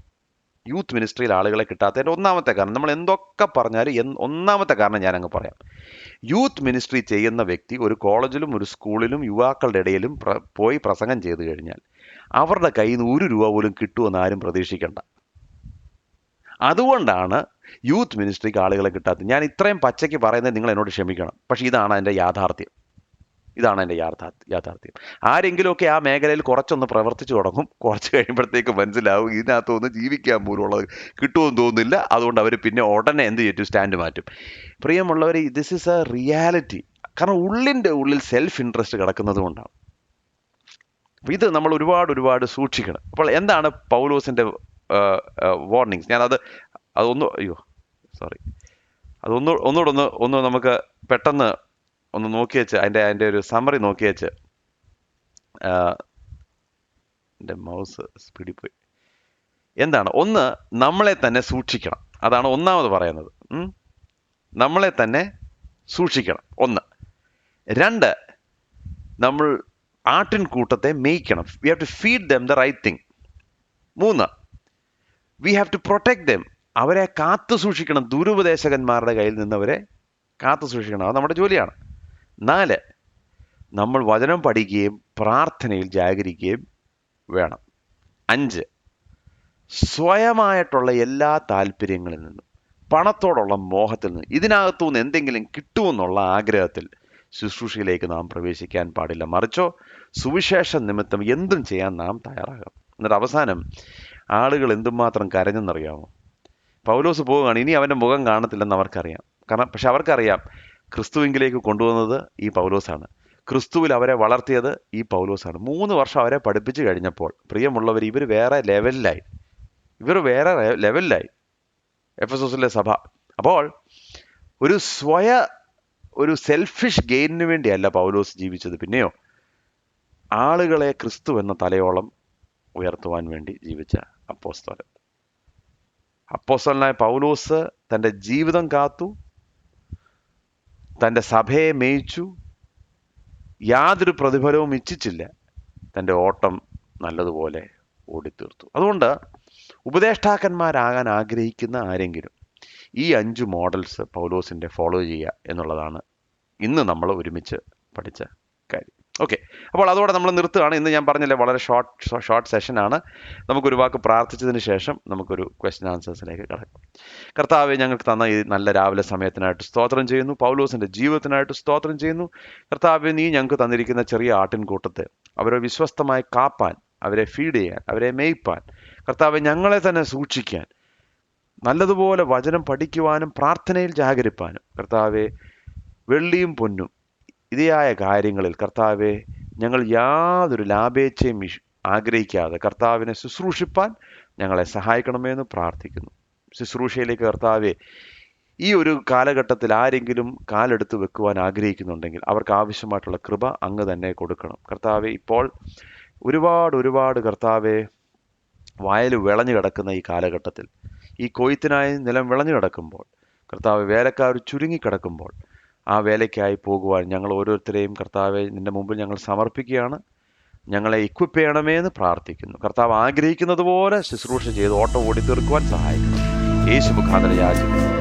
യൂത്ത് മിനിസ്ട്രിയിൽ ആളുകളെ കിട്ടാത്തതിൻ്റെ ഒന്നാമത്തെ കാരണം, നമ്മൾ എന്തൊക്കെ പറഞ്ഞാലും ഒന്നാമത്തെ കാരണം ഞാൻ അങ്ങ് പറയാം. യൂത്ത് മിനിസ്ട്രി ചെയ്യുന്ന വ്യക്തി ഒരു കോളേജിലും ഒരു സ്കൂളിലും യുവാക്കളുടെ ഇടയിലും പോയി പ്രസംഗം ചെയ്തു കഴിഞ്ഞാൽ അവരുടെ കയ്യിൽ നിന്ന് 1 രൂപ പോലും കിട്ടുമെന്ന് ആരും പ്രതീക്ഷിക്കേണ്ട. അതുകൊണ്ടാണ് യൂത്ത് മിനിസ്ട്രിക്ക് ആളുകളെ കിട്ടാത്തത്. ഞാൻ ഇത്രയും പച്ചയ്ക്ക് പറയുന്നത് നിങ്ങൾ എന്നോട് ക്ഷമിക്കണം, പക്ഷെ ഇതാണ് എൻ്റെ യാഥാർത്ഥ്യം. ഇതാണ് എൻ്റെ യാഥാർത്ഥ്യം. ആരെങ്കിലുമൊക്കെ ആ മേഖലയിൽ കുറച്ചൊന്ന് പ്രവർത്തിച്ചു തുടങ്ങും, കുറച്ച് കഴിയുമ്പോഴത്തേക്ക് മനസ്സിലാവും ഇതിനകത്തൊന്ന് ജീവിക്കാൻ പോലുള്ളത് കിട്ടുമെന്ന് തോന്നുന്നില്ല. അതുകൊണ്ട് അവർ പിന്നെ ഉടനെ എന്ത് ചെയ്യും? സ്റ്റാൻഡ് മാറ്റും. പ്രിയമുള്ളവർ, ദിസ് ഈസ് എ റിയാലിറ്റി. കാരണം ഉള്ളിൻ്റെ ഉള്ളിൽ സെൽഫ് ഇൻട്രസ്റ്റ് കിടക്കുന്നത് കൊണ്ടാണ്. ഇത് നമ്മൾ ഒരുപാട് സൂക്ഷിക്കണം. അപ്പോൾ എന്താണ് പൗലോസിൻ്റെ വാർണിങ്സ്? ഒന്നുകൂടെ നമുക്ക് പെട്ടെന്ന് ഒന്ന് നോക്കി വെച്ച് അതിൻ്റെ ഒരു സമ്മറി നോക്കി വെച്ച്. എൻ്റെ മൗസ് സ്പീഡിൽ പോയി. എന്താണ്? ഒന്ന്, നമ്മളെ തന്നെ സൂക്ഷിക്കണം. അതാണ് ഒന്നാമത് പറയുന്നത്. നമ്മളെ തന്നെ സൂക്ഷിക്കണം, 1. 2, നമ്മൾ ആട്ടിൻകൂട്ടത്തെ മേയ്ക്കണം. We have to feed them the right thing. 3, we have to protect them. അവരെ കാത്തു സൂക്ഷിക്കണം. ദുരുപദേശകന്മാരുടെ കയ്യിൽ നിന്നവരെ കാത്തു സൂക്ഷിക്കണം. അത് നമ്മുടെ ജോലിയാണ്. 4, നമ്മൾ വചനം പഠിക്കുകയും പ്രാർത്ഥനയിൽ ജാഗരിക്കുകയും വേണം. 5, സ്വയമായിട്ടുള്ള എല്ലാ താല്പര്യങ്ങളിൽ നിന്നും, പണത്തോടുള്ള മോഹത്തിൽ നിന്നും, ഇതിനകത്തുനിന്ന് എന്തെങ്കിലും കിട്ടുമെന്നുള്ള ആഗ്രഹത്തിൽ ശുശ്രൂഷയിലേക്ക് നാം പ്രവേശിക്കാൻ പാടില്ല. മറിച്ചോ സുവിശേഷ നിമിത്തം എന്തും ചെയ്യാൻ നാം തയ്യാറാകാം. എന്നിട്ട് അവസാനം ആളുകൾ എന്തുമാത്രം കരഞ്ഞെന്നറിയാമോ? പൗലോസ് പോവുകയാണ്, ഇനി അവൻ്റെ മുഖം കാണത്തില്ലെന്ന് അവർക്കറിയാം. കാരണം പക്ഷെ അവർക്കറിയാം ക്രിസ്തുവിങ്കിലേക്ക് കൊണ്ടുവന്നത് ഈ പൗലോസാണ്, ക്രിസ്തുവിൽ അവരെ വളർത്തിയത് ഈ പൗലോസാണ്. 3 വർഷം അവരെ പഠിപ്പിച്ചു കഴിഞ്ഞപ്പോൾ പ്രിയമുള്ളവർ, ഇവർ വേറെ ലെവലിലായി എഫെസോസിലെ സഭ. അപ്പോൾ ഒരു സെൽഫിഷ് ഗെയിനിന് വേണ്ടിയല്ല പൗലോസ് ജീവിച്ചത്, പിന്നെയോ ആളുകളെ ക്രിസ്തു എന്ന തലയോളം ഉയർത്തുവാൻ വേണ്ടി ജീവിച്ച അപ്പോസ്തലൻ. അപ്പോസ്തലനായ പൗലോസ് തൻ്റെ ജീവിതം കാത്തു, തൻ്റെ സഭയെ മേയിച്ചു, യാതൊരു പ്രതിഫലവും ഇച്ഛിച്ചില്ല, തൻ്റെ ഓട്ടം നല്ലതുപോലെ ഓടിത്തീർത്തു. അതുകൊണ്ട് ഉപദേഷ്ടാക്കന്മാരാകാൻ ആഗ്രഹിക്കുന്ന ആരെങ്കിലും ഈ 5 മോഡൽസ് പൗലോസിൻ്റെ ഫോളോ ചെയ്യുക എന്നുള്ളതാണ് ഇന്ന് നമ്മൾ ഒരുമിച്ച് പഠിച്ച കാര്യം. ഓക്കെ, അപ്പോൾ അതോടെ നമ്മൾ നിർത്തുകയാണ്. ഇന്ന് ഞാൻ പറഞ്ഞില്ലേ, വളരെ ഷോർട്ട് സെഷനാണ്. നമുക്കൊരു വാക്ക് പ്രാർത്ഥിച്ചതിന് ശേഷം നമുക്കൊരു ക്വസ്റ്റ്യൻ ആൻസേഴ്സിലേക്ക് കടക്കാം. കർത്താവെ, ഞങ്ങൾക്ക് തന്ന ഈ നല്ല രാവിലെ സമയത്തിനായിട്ട് സ്തോത്രം ചെയ്യുന്നു. പൗലോസിൻ്റെ ജീവിതത്തിനായിട്ട് സ്തോത്രം ചെയ്യുന്നു. കർത്താവെ, നീ ഞങ്ങൾക്ക് തന്നിരിക്കുന്ന ചെറിയ ആട്ടിൻകൂട്ടത്തെ അവരെ വിശ്വസ്തമായി കാപ്പാൻ, അവരെ ഫീഡ് ചെയ്യാൻ, അവരെ മേയ്പ്പാൻ, കർത്താവെ ഞങ്ങളെ തന്നെ സൂക്ഷിക്കാൻ, നല്ലതുപോലെ വചനം പഠിക്കുവാനും പ്രാർത്ഥനയിൽ ജാഗരിപ്പാനും, കർത്താവെ വെള്ളിയും പൊന്നും ഇതിയായ കാര്യങ്ങളിൽ കർത്താവെ ഞങ്ങൾ യാതൊരു ലാഭേച്ഛയും ആഗ്രഹിക്കാതെ കർത്താവിനെ ശുശ്രൂഷിപ്പാൻ ഞങ്ങളെ സഹായിക്കണമേ എന്ന് പ്രാർത്ഥിക്കുന്നു. ശുശ്രൂഷയിലേക്ക് കർത്താവെ ഈ ഒരു കാലഘട്ടത്തിൽ ആരെങ്കിലും കാലെടുത്ത് വെക്കുവാൻ ആഗ്രഹിക്കുന്നുണ്ടെങ്കിൽ അവർക്ക് ആവശ്യമായിട്ടുള്ള കൃപ അങ്ങ് തന്നെ കൊടുക്കണം. കർത്താവെ, ഇപ്പോൾ ഒരുപാട് കർത്താവെ വയൽ വിളഞ്ഞു കിടക്കുന്ന ഈ കാലഘട്ടത്തിൽ, ഈ കൊയ്ത്തിനായി നിലം വിളഞ്ഞു കിടക്കുമ്പോൾ, കർത്താവ് വേലക്കാർ ചുരുങ്ങിക്കിടക്കുമ്പോൾ ആ വേലയ്ക്കായി പോകുവാൻ ഞങ്ങൾ ഓരോരുത്തരെയും കർത്താവെ നിൻ്റെ മുമ്പിൽ ഞങ്ങൾ സമർപ്പിക്കുകയാണ്. ഞങ്ങളെ ഇക്വിപ്പ് ചെയ്യണമേ എന്ന് പ്രാർത്ഥിക്കുന്നു. കർത്താവ് ആഗ്രഹിക്കുന്നത് പോലെ ശുശ്രൂഷ ചെയ്ത് ഓട്ടം ഓടി തീർക്കുവാൻ സഹായിക്കണം. യേശു മുഖാന്തരം യാചിക്കുന്നു.